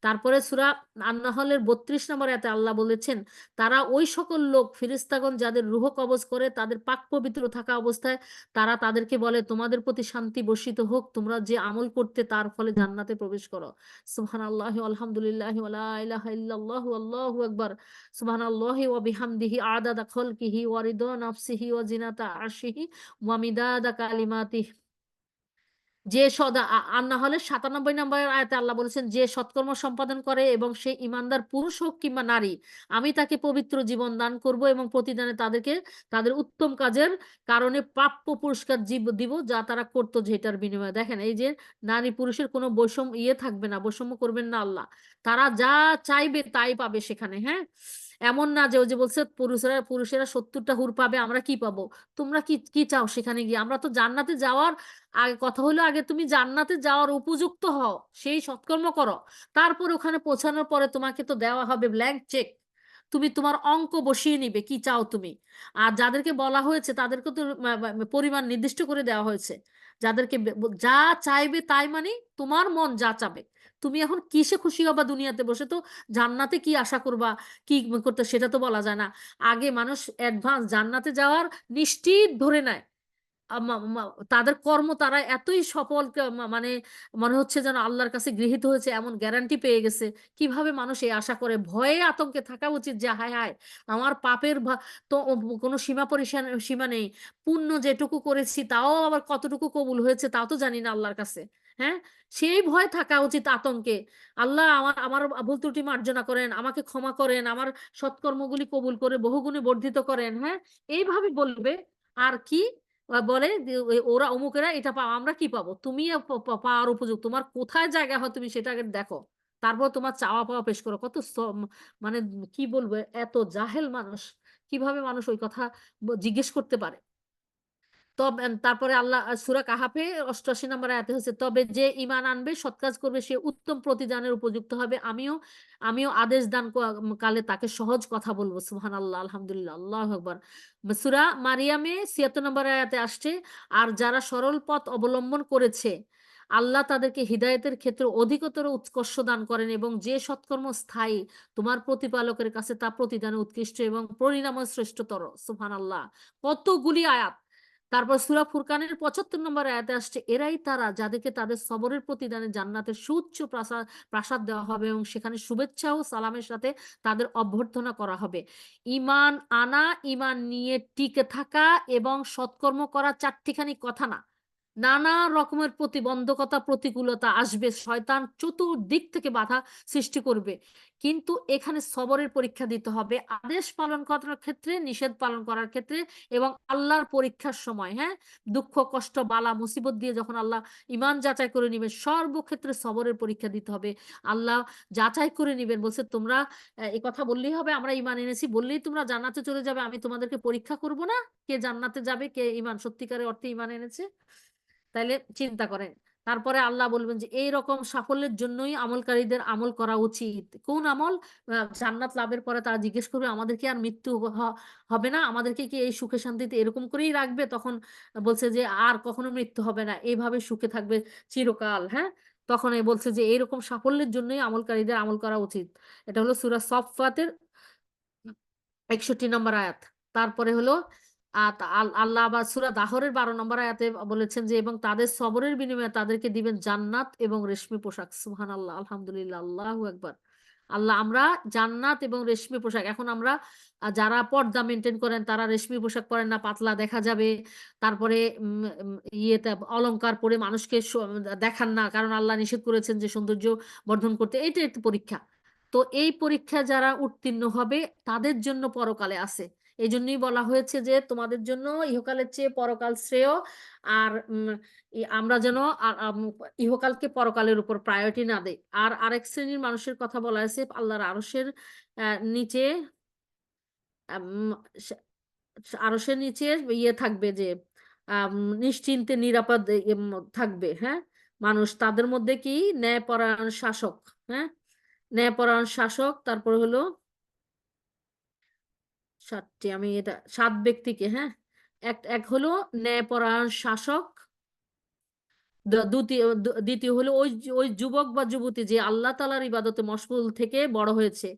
তারপরে সূরা আন-নাহলের 32 নম্বর আয়াতে আল্লাহ বলেছেন, তারা ওই সকল লোক ফেরেশতাগণ যাদের রূহ কবজ করে তাদের পাক পবিত্র থাকা অবস্থায় তারা তাদেরকে বলে তোমাদের প্রতি শান্তি বর্ষিত হোক, তোমরা যে আমল করতে তার ফলে জান্নাতে প্রবেশ করো। সুবহানাল্লাহি আলহামদুলিল্লাহি ওয়া লা ইলাহা ইল্লাল্লাহু আল্লাহু আকবার। সুবহানাল্লাহি ওয়া বিহামদিহি আদাদা খালকিহি ওয়া রিদা নাফসিহি ওয়া জিনাতা আরশিহি ওয়া মিদাদা কালিমাতিহি। যে সদা আর না হলে 97 নম্বর আয়াতে আল্লাহ বলেছেন, যে সৎকর্ম সম্পাদন করে এবং সে ইমানদার পুরুষ হোক কিংবা নারী, আমি তাকে পবিত্র জীবন দান করব এবং প্রতিদানে তাদেরকে তাদের উত্তম কাজের কারণে প্রাপ্য পুরস্কার দিব যা তারা করতো, যেটার বিনিময়ে। দেখেন, এই যে নারী পুরুষের কোনো বৈষম্য থাকবে না, বৈষম্য করবেন না আল্লাহ, তারা যা চাইবে তাই পাবে সেখানে। হ্যাঁ, এমন না যে ওই যে বলছে পুরুষেরা 70টা হুর পাবে, আমরা কি পাবো। তোমরা কি কি চাও সেখানে গিয়ে? আমরা তো জান্নাতে যাওয়ার আগে কথা হলো, আগে তুমি জান্নাতে যাওয়ার উপযুক্ত হও, সেই সৎকর্ম করো, তারপর ওখানে পৌঁছানোর পরে তোমাকে তো দেওয়া হবে ব্ল্যাঙ্ক চেক, তুমি তোমার অঙ্ক বসিয়ে নিবে কি চাও তুমি। আর যাদেরকে বলা হয়েছে তাদেরকে তো পরিমাণ নির্দিষ্ট করে দেওয়া হয়েছে, যাদেরকে যা চাইবে তাই, মানে তোমার মন যা চাবে। তুমি এখন কিসে খুশি হবা দুনিয়াতে বসে, তো জান্নাতে কি আশা করবা, কি করতে সেটা তো বলা যায় না। আগে মানুষ অ্যাডভান্স জান্নাতে যাওয়ার নিশ্চিত ধরে নেয়। তাদের কর্ম তারা এতই সফল, মানে মনে হচ্ছে যেন আল্লাহর কাছে গৃহীত হয়েছে এমন গ্যারান্টি পেয়ে গেছে। কিভাবে মানুষ এই আশা করে, ভয়ে আতঙ্কে থাকা উচিত যে হায় হায় আমার পাপের তো কোনো সীমা নেই, পুণ্য যেটুকু করেছি তাও আবার কতটুকু কবুল হয়েছে তাও তো জানি না আল্লাহর কাছে। হ্যাঁ, সেই ভয় থাকা উচিত আতঙ্কে, আল্লাহ আমার আমার ভুল ত্রুটি মার্জনা করেন, আমাকে ক্ষমা করেন, আমার সৎকর্মগুলি কবুল করে বহুগুণে বর্ধিত করেন। হ্যাঁ, এইভাবে বলবে। আর কি বলে যে ওরা অমুকেরা এটা পাও, আমরা কি পাবো, তুমি পাওয়ার উপযুক্ত, তোমার কোথায় জায়গা হয় তুমি সেটা আগে দেখো। তারপর তোমার চাওয়া পাওয়া পেশ করো। মানে কি বলবো, এত জাহেল মানুষ, কিভাবে মানুষ ওই কথা জিজ্ঞেস করতে পারে? তবে তারপরে আল্লাহ সূরা কাহাফে ৮৮ নম্বর আয়াতে হচ্ছে, তবে যে ঈমান আনবে সৎ কাজ করবে সে উত্তম প্রতিদানের উপযুক্ত হবে। আমিও আদেশ দান কালে তাকে সহজ কথা বলবো। সুবহানাল্লাহ, আলহামদুলিল্লাহ, আল্লাহু আকবার। সূরা মারিয়ামে ৭৬ নম্বর আয়াতে আসছে, আর যারা সরল পথ অবলম্বন করেছে আল্লাহ তাদেরকে হিদায়াতের ক্ষেত্রে অধিকতর উৎকর্ষ দান করেন, এবং যে সৎকর্ম স্থায়ী তোমার প্রতিপালকের কাছে তা প্রতিদানে উৎকৃষ্ট এবং পরিণামে শ্রেষ্ঠতর। সুবহানাল্লাহ, কতগুলি আয়াত। তারপর সূরা ফুরকানের ৭৫ নম্বর আয়াতে আসছে, এরাই তারা যাদেরকে তাদের সবরের প্রতিদানে জান্নাতের সুউচ্চ প্রাসাদ প্রাসাদ দেওয়া হবে এবং সেখানে শুভেচ্ছা ও সালামের সাথে তাদের অভ্যর্থনা করা হবে। ঈমান আনা, ঈমান নিয়ে টিকে থাকা এবং সৎকর্ম করা চারটিখানি কথা না। নানা রকমের প্রতিবন্ধকতা, প্রতিকূলতা আসবে, শয়তান চতুর্দিক থেকে বাধা সৃষ্টি করবে, কিন্তু এখানে সবরের পরীক্ষা দিতে হবে আদেশ পালন করার ক্ষেত্রে, নিষেধ পালন করার ক্ষেত্রে, এবং আল্লাহর পরীক্ষার সময়। হ্যাঁ, দুঃখ কষ্ট বালা মুসিবত দিয়ে যখন আল্লাহ ইমান যাচাই করে নিবে, সর্বক্ষেত্রে সবরের পরীক্ষা দিতে হবে। আল্লাহ যাচাই করে নিবেন, বলছে তোমরা এই কথা বললেই হবে আমরা ইমান এনেছি বললেই তোমরা জান্নাতে চলে যাবে, আমি তোমাদেরকে পরীক্ষা করব না কে জান্নাতে যাবে, কে ইমান সত্যিকারের অর্থে ইমান এনেছে? তাইলে চিন্তা করেন। তারপরে আল্লাহ বলবেন যে এই রকম সাফল্যের জন্যই আমলকারীদের আমল করা উচিত। কোন আমল? জান্নাত লাভের পরে তারা জিজ্ঞেস করবে আমাদের কি আর মৃত্যু হবে না, আমাদেরকে কি এই সুখে শান্তিতে এরকম করেই রাখবে? তখন বলছে যে আর কখনো মৃত্যু হবে না, এইভাবে সুখে থাকবে চিরকাল। হ্যাঁ, তখন এই বলছে যে এইরকম সাফল্যের জন্যই আমলকারীদের আমল করা উচিত। এটা হলো সূরা সফফাতের ৬১ নম্বর আয়াত। তারপরে হলো আল্লাহ আবার সূরা দাহরের ১২ নম্বর আয়াতে বলেছেন যে এবং তাদের সবরের বিনিময়ে তাদেরকে দিবেন জান্নাত এবং রেশমি পোশাক। সুবহানাল্লাহ, আলহামদুলিল্লাহ, আল্লাহু আকবার। আল্লাহ, আমরা জান্নাত এবং রেশমি পোশাক। এখন আমরা যারা পর্দা মেনটেন করেন তারা রেশমি পোশাক পরেন না, পাতলা দেখা যাবে। তারপরে ইয়েতে অলংকার পরে মানুষকে দেখান না, কারণ আল্লাহ নিষেধ করেছেন যে সৌন্দর্য বর্ধন করতে। এইটা একটি পরীক্ষা। তো এই পরীক্ষা যারা উত্তীর্ণ হবে তাদের জন্য পরকালে আছে। এই জন্যই বলা হয়েছে যে তোমাদের জন্য ইহকালের চেয়ে পরকাল শ্রেয়। আর আমরা যেন ইহকালকে পরকালের উপর প্রায়োরিটি না দেই। আর আরেক শ্রেণীর মানুষের কথা বলা হয়েছে আল্লাহর আরশের নিচে, আম, সে- আরশের নিচে ইয়ে থাকবে যে নিশ্চিন্তে নিরাপদ থাকবে। হ্যাঁ, মানুষ তাদের মধ্যে কি ন্যায়পরায়ণ শাসক। হ্যাঁ, ন্যায়পরায়ণ শাসক। তারপর হলো 7টি, আমি এটা 7 ব্যক্তিকে। হ্যাঁ, এক এক হলো ন্যায়পরায়ণ শাসক। দ্বিতীয় হলো ওই যুবক বা যুবতী যে আল্লাহ তাআলার ইবাদতে মশগুল থেকে বড় হয়েছে।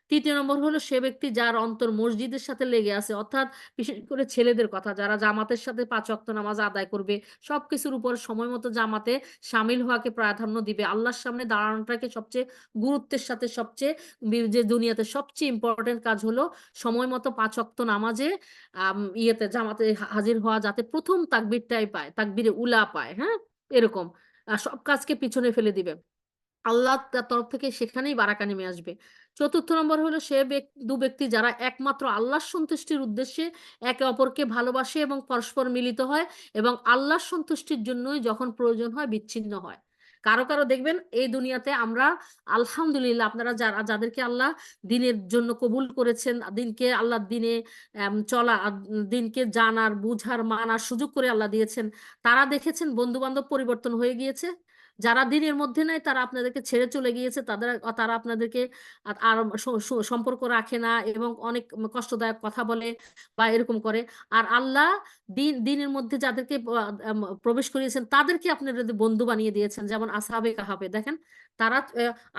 তৃতীয় নম্বর হলো সে ব্যক্তি যার অন্তর মসজিদের সাথে লেগে আছে, অর্থাৎ বিশেষ করে ছেলেদের কথা, যারা জামাতের সাথে ৫ ওয়াক্ত নামাজ আদায় করবে, সবকিছুর উপর সময় মতো জামাতে সামিল হওয়াকে প্রাধান্য দিবে, আল্লাহর সামনে দাঁড়ানোটাকে সবচেয়ে গুরুত্বের সাথে, সবচেয়ে যে দুনিয়াতে সবচেয়ে ইম্পর্টেন্ট কাজ হলো সময় মতো ৫ ওয়াক্ত নামাজে ইয়েতে জামাতে হাজির হওয়া, যাতে প্রথম তাকবীরটাই পায়, তাকবীরে উলা পায়। হ্যাঁ, এরকম সব কাজকে পিছনে ফেলে দিবে, আল্লাহ তার তরফ থেকে সেখানেই বারাকা নেমে আসবে। চতুর্থ নম্বর হলো সে দু ব্যক্তি যারা একমাত্র আল্লাহর সন্তুষ্টির উদ্দেশ্যে একে অপরকে ভালোবাসে এবং পরস্পর মিলিত হয়, এবং আল্লাহর সন্তুষ্টির জন্যই যখন প্রয়োজন হয় বিচ্ছিন্ন হয়। কারো কারো দেখবেন এই দুনিয়াতে আমরা আলহামদুলিল্লাহ, আপনারা যাদেরকে আল্লাহ দিনের জন্য কবুল করেছেন, দিনকে আল্লাহ দিনে চলা, দিনকে জানার বুঝার মানার সুযোগ করে আল্লাহ দিয়েছেন, তারা দেখেছেন বন্ধু বান্ধব পরিবর্তন হয়ে গিয়েছে। যারা দিনের মধ্যে নাই তারা আপনাদেরকে ছেড়ে চলে গিয়েছে, তারা আপনাদেরকে আর সম্পর্ক রাখে না এবং অনেক কষ্টদায়ক কথা বলে বা এরকম করে। আর আল্লাহ দিনের মধ্যে যাদেরকে প্রবেশ করিয়েছেন তাদেরকে আপনারা বন্ধু বানিয়ে দিয়েছেন, যেমন আসহাবে কাহাফে দেখেন, তারা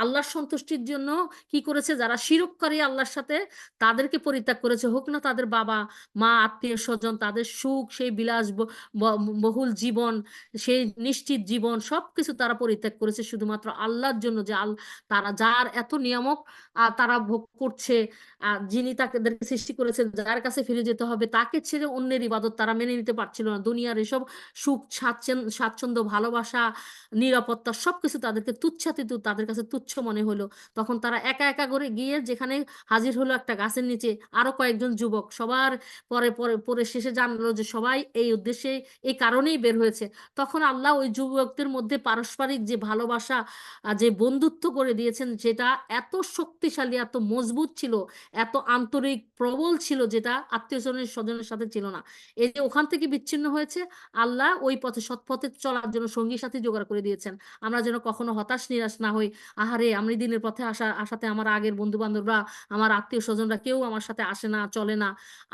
আল্লাহর সন্তুষ্টির জন্য কি করেছে, যারা শিরককারী আল্লাহর সাথে, তাদেরকে পরিত্যাগ করেছে, হোক না তাদের বাবা মা আত্মীয় স্বজন, তাদের সুখ, সেই বিলাস বহুল জীবন, সেই নিশ্চিত জীবন, সবকিছু তারা পরিত্যাগ করেছে শুধুমাত্র আল্লাহর জন্য, যে তারা যার এত নিয়ামক তারা ভোগ করছে, যিনি তাদেরকে সৃষ্টি করেছেন, যার কাছে ফিরে যেতে হবে, তাকে ছেড়ে অন্যের ইবাদত তারা মেনে নিতে পারছিল না। দুনিয়ার এসব সুখ, স্বাচ্ছন্দ্য, ভালোবাসা, নিরাপত্তা সবকিছু তাদেরকে তুচ্ছাতিত, তাদের কাছে তুচ্ছ মনে হলো। তখন তারা একা একা করে গিয়ে যেখানে হাজির হলো একটা গাছের নিচে, আরো কয়েকজন যুবক, সবার পরে পরে পরে শেষে জানলো যে সবাই এই উদ্দেশ্যে, এই কারণেই বের হয়েছে। তখন আল্লাহ ওই যুবকদের মধ্যে পারস্পরিক পারস্পরিক যে ভালোবাসা, যে বন্ধুত্ব করে দিয়েছেন, যেটা এত শক্তিশালী, এত মজবুত ছিল, এত আন্তরিক প্রবল ছিল, যেটা আত্মীয় স্বজনের সাথে ছিল না। এই যে ওখান থেকে বিচ্ছিন্ন হয়েছে, আল্লাহ ওই পথে, সৎ পথে চলার জন্য সঙ্গী সাথী জোগাড় করে দিয়েছেন। আমরা যেন কখনো হতাশ নিরাশ না হই, আহারে আমি দিনের পথে আসাতে আমার আগের বন্ধু বান্ধবরা, আমার আত্মীয় স্বজনরা কেউ আমার সাথে আসে না, চলে না।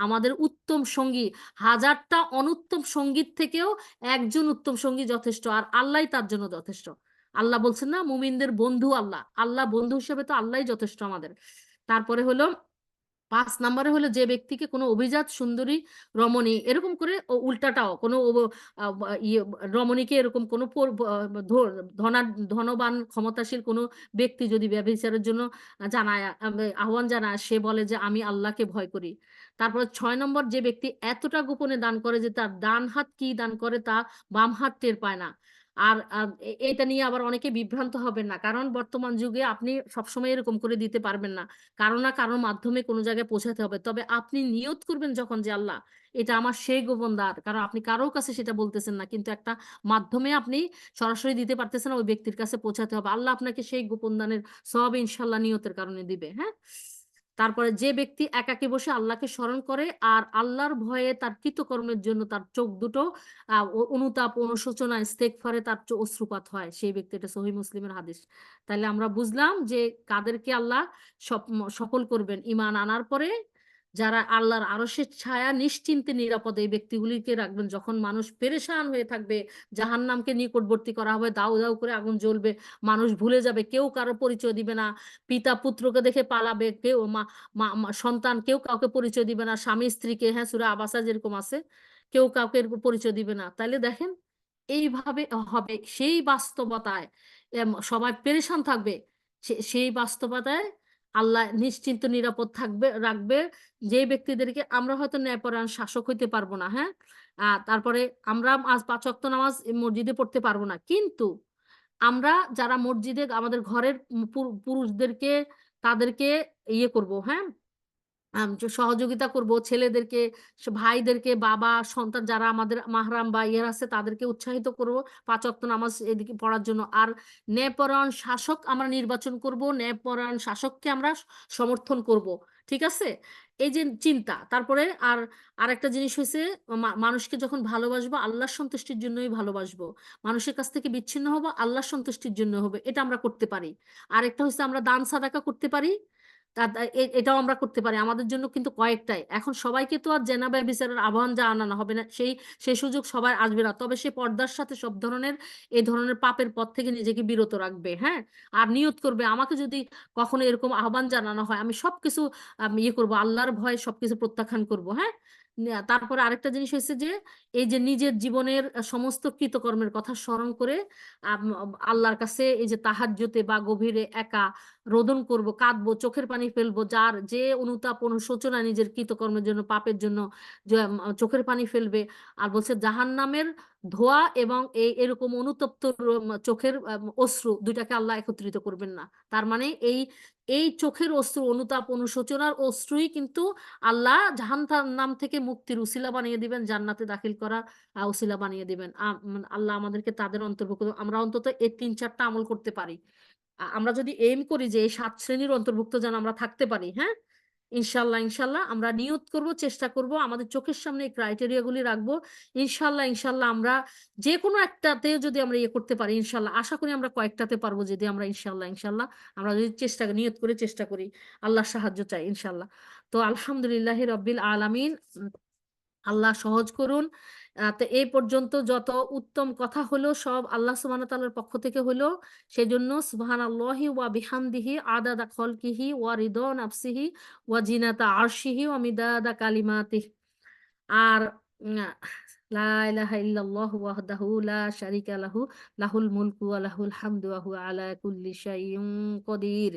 আমাদের উত্তম সঙ্গী, হাজারটা অনুত্তম সঙ্গীর থেকেও একজন উত্তম সঙ্গী যথেষ্ট, আর আল্লাহই তার জন্য যথেষ্ট। আল্লাহ বলছেন না, মুমিনদের বন্ধু আল্লাহ, আল্লাহ বন্ধু হিসেবে তো আল্লাহই যথেষ্ট আমাদের। তারপরে হলো 5 নম্বরে হলো, যে ব্যক্তিকে কোনো অভিজাত সুন্দরী রমণী, এরকম করে উল্টাটাও কোনো ইয়ে রমণীকে, এরকম কোনো ধনবান ক্ষমতাশীল কোনো ব্যক্তি যদি ব্যভিচারের জন্য জানায়, আহ্বান জানায়, সে বলে যে আমি আল্লাহকে ভয় করি। তারপরে 6 নম্বর, যে ব্যক্তি এতটা গোপনে দান করে যে তার ডান হাত কি দান করে তা বাম হাত টের পায় না। আর এটা নিয়ে আবার অনেকে বিভ্রান্ত হবেন না, কারণ বর্তমান যুগে আপনি সবসময় এরকম করে দিতে পারবেন না, কারো না কারোর মাধ্যমে কোনো জায়গায় পৌঁছাতে হবে। তবে আপনি নিয়ত করবেন যখন, যে আল্লাহ এটা আমার সেই গোপন দ্বার, কারণ আপনি কারোর কাছে সেটা বলতেছেন না, কিন্তু একটা মাধ্যমে আপনি সরাসরি দিতে পারতেছেন না, ওই ব্যক্তির কাছে পৌঁছাতে হবে, আল্লাহ আপনাকে সেই গোপন দানের সব ইনশাল্লাহ নিয়তের কারণে দিবে। হ্যাঁ। তারপরে যে ব্যক্তি একাকী বসে আল্লাহকে স্মরণ করে আর আল্লাহর ভয়ে তার কৃতকর্মের জন্য তার চোখ দুটো অনুতাপ, অনুশোচনা, ইস্তেগফারে তার অশ্রুপাত হয়, সেই ব্যক্তি, এটা সহিহ মুসলিমের হাদিস। তাহলে আমরা বুঝলাম যে কাদেরকে আল্লাহ সফল করবেন ঈমান আনার পরে, যারা আল্লাহর আরশের ছায়া নিশ্চিন্তে নিরাপদে, এই ব্যক্তিগুলিকে রাখবেন। যখন মানুষ পেরেশান হয়ে থাকবে, জাহান্নামকে নিকটবর্তী করা হবে, দাউ দাউ করে আগুন জ্বলবে, মানুষ ভুলে যাবে, কেউ কারো পরিচয় দিবে না, পিতা পুত্রকে দেখে পালাবে, কেউ সন্তান কেউ কাউকে পরিচয় দিবে না, স্বামী স্ত্রীকে, হ্যাঁ সূরা আবাসা যেরকম আছে, কেউ কাউকে এরকম পরিচয় দিবে না। তাইলে দেখেন এইভাবে হবে, সেই বাস্তবতায় সবাই পেরেশান থাকবে, সেই বাস্তবতায় আল্লাহ নিশ্চিন্ত নিরাপদ থাকবে, রাখবে যে ব্যক্তিদেরকে। আমরা হয়তো ন্যায়পরায়ণ শাসক হইতে পারবো না, হ্যাঁ, তারপরে আমরা আজ 5 ওয়াক্ত নামাজ মসজিদে পড়তে পারবো না, কিন্তু আমরা যারা মসজিদে আমাদের ঘরের পুরুষদেরকে, তাদেরকে ইয়ে করব, হ্যাঁ, যে সহযোগিতা করব, ছেলেদেরকে, ভাইদেরকে, বাবা সন্তান যারা আমাদের মাহরাম বা ইয়ের আছে, তাদেরকে উৎসাহিত করব 5 ওয়াক্ত নামাজ এদিকে পড়ার জন্য। আর ন্যায়পরায়ণ শাসক আমরা নির্বাচন করব, ন্যায়পরায়ণ শাসককে আমরা সমর্থন করব। ঠিক আছে, এই যে চিন্তা। তারপরে আরেকটা জিনিস হয়েছে, মানুষকে যখন ভালোবাসবো আল্লাহর সন্তুষ্টির জন্যই ভালোবাসবো, মানুষের কাছ থেকে বিচ্ছিন্ন হবো আল্লাহর সন্তুষ্টির জন্য হবে, এটা আমরা করতে পারি। আরেকটা হচ্ছে আমরা দান সাদাকা করতে পারি, এটাও আমরা করতে পারি। আমাদের জন্য কিন্তু কয়েকটাই, এখন সবাইকে তো আর জেনা ব্যভিচারের আহ্বান জানানো হবে না, সেই সুযোগ সবার আসবে না, তবে সে পর্দার সাথে সব ধরনের এই ধরনের পাপের পথ থেকে নিজেকে বিরত রাখবে। হ্যাঁ, আর নিয়ত করবে, আমাকে যদি কখনো এরকম আহ্বান জানানো হয়, আমি সবকিছু ইয়ে করবো, আল্লাহর ভয়ে সবকিছু প্রত্যাখ্যান করব। হ্যাঁ। তারপরে আরেকটা জিনিস হয়েছে যে, এই যে নিজের জীবনের সমস্ত কৃতকর্মের কথা স্মরণ করে আল্লাহর কাছে এই যে তাহাজ্জুদে বা গভীরে একা রোদন করব, কাঁদবো, চোখের পানি ফেলবো, যার যে অনুতাপ অনুশোচনা নিজের কৃতকর্মের জন্য, পাপের জন্য, যে চোখের পানি ফেলবে। আর বলছে জাহান্নামের ধোঁয়া এবং এরকম অনুতপ্ত চোখের অশ্রু, দুইটাকে আল্লাহ একত্রিত করবেন না। তার মানে এই এই চোখের অশ্রু, অনুতাপ অনুশোচনার অশ্রুই কিন্তু আল্লাহ জাহান্নাম থেকে মুক্তির উসিলা বানিয়ে দিবেন, জান্নাতে দাখিল করার উসিলা বানিয়ে দিবেন। আল্লাহ আমাদেরকে তাদের অন্তর্ভুক্ত, আমরা অন্তত এই 3-4টা আমল করতে পারি। আমরা যদি এইম করি যে এই 7 শ্রেণীর অন্তর্ভুক্ত যেন আমরা থাকতে পারি, হ্যাঁ, ইনশাল্লাহ ইনশাল্লাহ আমরা নিয়ত করব, চেষ্টা করব, আমাদের চোখের সামনে এই ক্রাইটেরিয়া গুলি রাখবো। ইনশাল্লাহ ইনশাল্লাহ আমরা যে কোনো একটাতে যদি আমরা ইয়ে করতে পারি, ইনশাল্লাহ আশা করি আমরা কয়েকটাতে পারবো, যদি আমরা ইনশাল্লাহ ইনশাল্লাহ আমরা যদি নিয়ত করে চেষ্টা করি, আল্লাহর সাহায্য চাই ইনশাল্লাহ। তো আলহামদুলিল্লাহ রব্বিল আলামিন, আল্লাহ সহজ করুন। তো এই পর্যন্ত যত উত্তম কথা হলো সব আল্লাহ সুবহানাহু ওয়া তাআলার পক্ষ থেকে হলো, সেজন্য সুবহানাল্লাহি ওয়া বিহামদিহি আদাদা খলকিহি ওয়া রিদা নাফসিহি ওয়া জিনাতা আরশিহি ওয়া মিদাদা কালিমাতিহি। আর উম, লা ইলাহা ইল্লাল্লাহু ওয়াহদাহু লা শারীকা লাহু, লাহুল মুলকু ওয়া লাহুল হামদু ওয়া হুয়া আলা কুল্লি শাইইন কদির।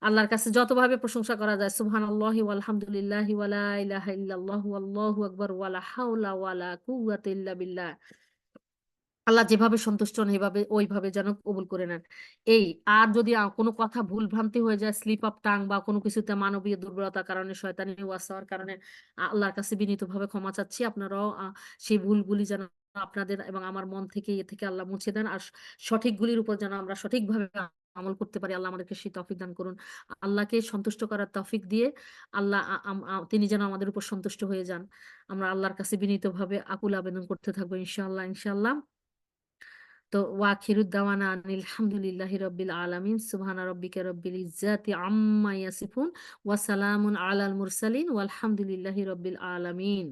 আল্লাহর কাছে যতভাবে প্রশংসা করা যায়, সুবহানাল্লাহি ওয়াল হামদুলিল্লাহি ওয়া লা ইলাহা ইল্লাল্লাহু আল্লাহু আকবার ওয়া লা হাওলা ওয়া লা কুওয়াতা ইল্লা বিল্লাহ। আল্লাহ যেভাবে সন্তুষ্ট হন এভাবে ওইভাবে যেন কবুল করে নেন। এই, আর যদি কোনো কথা ভুল ভ্রান্তি হয়ে যায়, স্লিপ অফ টাং বা কোনো কিছুতে মানবীয় দুর্বলতার কারণে, শয়তানি ওয়াসওয়াসার কারণে, আল্লাহর কাছে বিনীতভাবে ক্ষমা চাচ্ছি। আপনারাও সেই ভুলগুলি যেন আপনাদের এবং আমার মন থেকে এ থেকে আল্লাহ মুছে দেন। আর সঠিকগুলির উপর যেন আমরা সঠিকভাবে আমল করতে পারি। আল্লাহ আমাদেরকে সেই তৌফিক দান করুন। আল্লাহকে সন্তুষ্ট করার তৌফিক দিয়ে আল্লাহ তিনি যেন আমাদের উপর সন্তুষ্ট হয়ে যান। আমরা আল্লাহর কাছে বিনীতভাবে আকুল আবেদন করতে থাকবো ইনশাআল্লাহ, ইনশাআল্লাহ। তো ওয়াখিরুদ দাওয়ানা আনিল হামদুলিল্লাহি রাব্বিল আলামিন সুবহানা রাব্বিকা রাব্বিল ইজ্জাতি আম্মা ইয়াসিফুন ওয়া সালামুন আলাল মুরসালিন ওয়াল হামদুলিল্লাহি রাব্বিল আলামিন।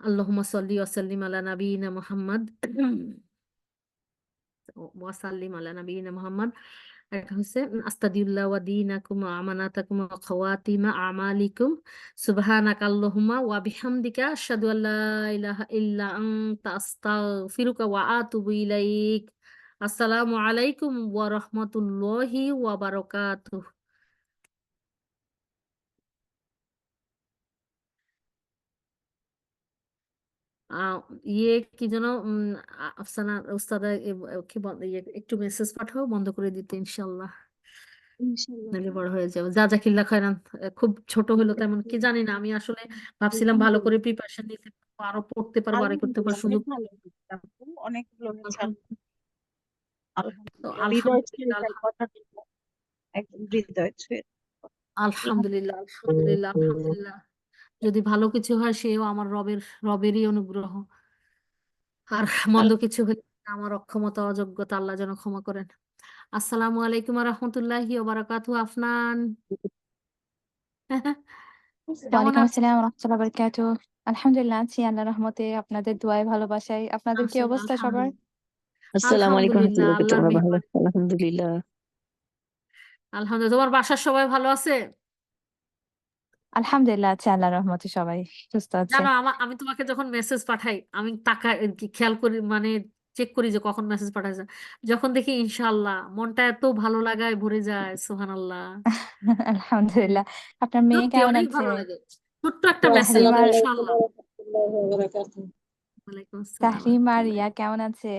আল্লাহুম্মা সাল্লি ওয়া সাল্লিম আলা নাবিয়িনা মুহাম্মদ ওয়াসাল্লিম আলা নবিয়িনা মুহাম্মদ। একটা হচ্ছে আস্তাদিউল্লাহ ওয়া দীনাকুম ওয়া আমানাতাকুম ওয়া খাওয়াতিমা আমালিকুম সুবহানাকা আল্লাহুম্মা ওয়া বিহামদিকা আশহাদু আল্লা ইলাহা ইল্লা আনতা আস্তাগফিরুকা ওয়া আতুবু ইলাইক। আসসালামু আলাইকুম ওয়া রাহমাতুল্লাহি ওয়া বারাকাতুহু। আহ, ইয়ে কি যেন আফসানা উস্তাদা কি ইয়ে একটু মেসেজ পাঠাও বন্ধ করে দিতে ইনশাল্লাহ, ইনশাল্লাহ। নাহলে বড় হয়ে যাবে। জাজাকিল্লাহ খায়রান। খুব ছোট হলো তেমন কি জানি না, আমি আসলে ভাবছিলাম ভালো করে আলহামদুলিল্লাহ। প্রিপারেশন নিতে পারবো, আরো পড়তে পারবো, আরো করতে পারবো, আলহামদুলিল্লাহ, সুযোগ অনেক ভালো হয়েছে আপু, অনেক ভালো হয়েছে। আলহামদুলিল্লাহ। তো আলহামদুলিল্লাহ, হৃদয় ছুঁয়ে আলহামদুলিল্লাহ যায় কথাগুলো, একদম হৃদয় ছুঁয়ে। আলহামদুলিল্লাহ আলহামদুলিল্লাহ আলহামদুলিল্লাহ। যদি ভালো কিছু হয় সেও আমার রবেরই অনুগ্রহ, আর মন্দ কিছু হলে আমার অক্ষমতা অযোগ্যতা, আল্লাহ যেন ক্ষমা করেন। আসসালামু আলাইকুম রহমতুল্লাহি ওবারাকাতু আফনান। কেমন ওয়ালাইকুম আছেন? আসসালাম রহমতুল্লাহ বারকাতু। আলহামদুলিল্লাহ আছি আল্লাহর রহমতে, আপনাদের দোয়ায় ভালোবাসায়। আপনাদের কি মাশাআল্লাহ, অবস্থা সবার? আলহামদুলিল্লাহ। আসসালামু আলাইকুম আলহামদুলিল্লাহ রহমতুল্লাহ, আল্লাহর আমরা ভালো মেহরবানি। আছি আলহামদুলিল্লাহ। আলহামদুলিল্লাহ। তোমার বাসার সবাই ভালো আছে? আলহামদুলিল্লাহ আছে আল্লাহর রহমতে, সবাই সুস্থ আছে। জানো আমি তোমাকে যখন মেসেজ পাঠাই আমি কি খেয়াল করি, মানে চেক করি যে কখন মেসেজ পাঠাইছে। যখন দেখি ইনশাআল্লাহ, মনটা এত ভালো লাগায় ভরে যায়, সুবহানাল্লাহ। আলহামদুলিল্লাহ। আপনার মেয়ে সত্যি কেমন অনেক আছে? ভালো লাগে। ছোট্ট একটা মেসেজ তাহরিমার ইনশাআল্লাহ। ওয়ালাইকুম আসসালাম তাহরিমার রাহমাতুল্লাহ। রিয়া কেমন আছে?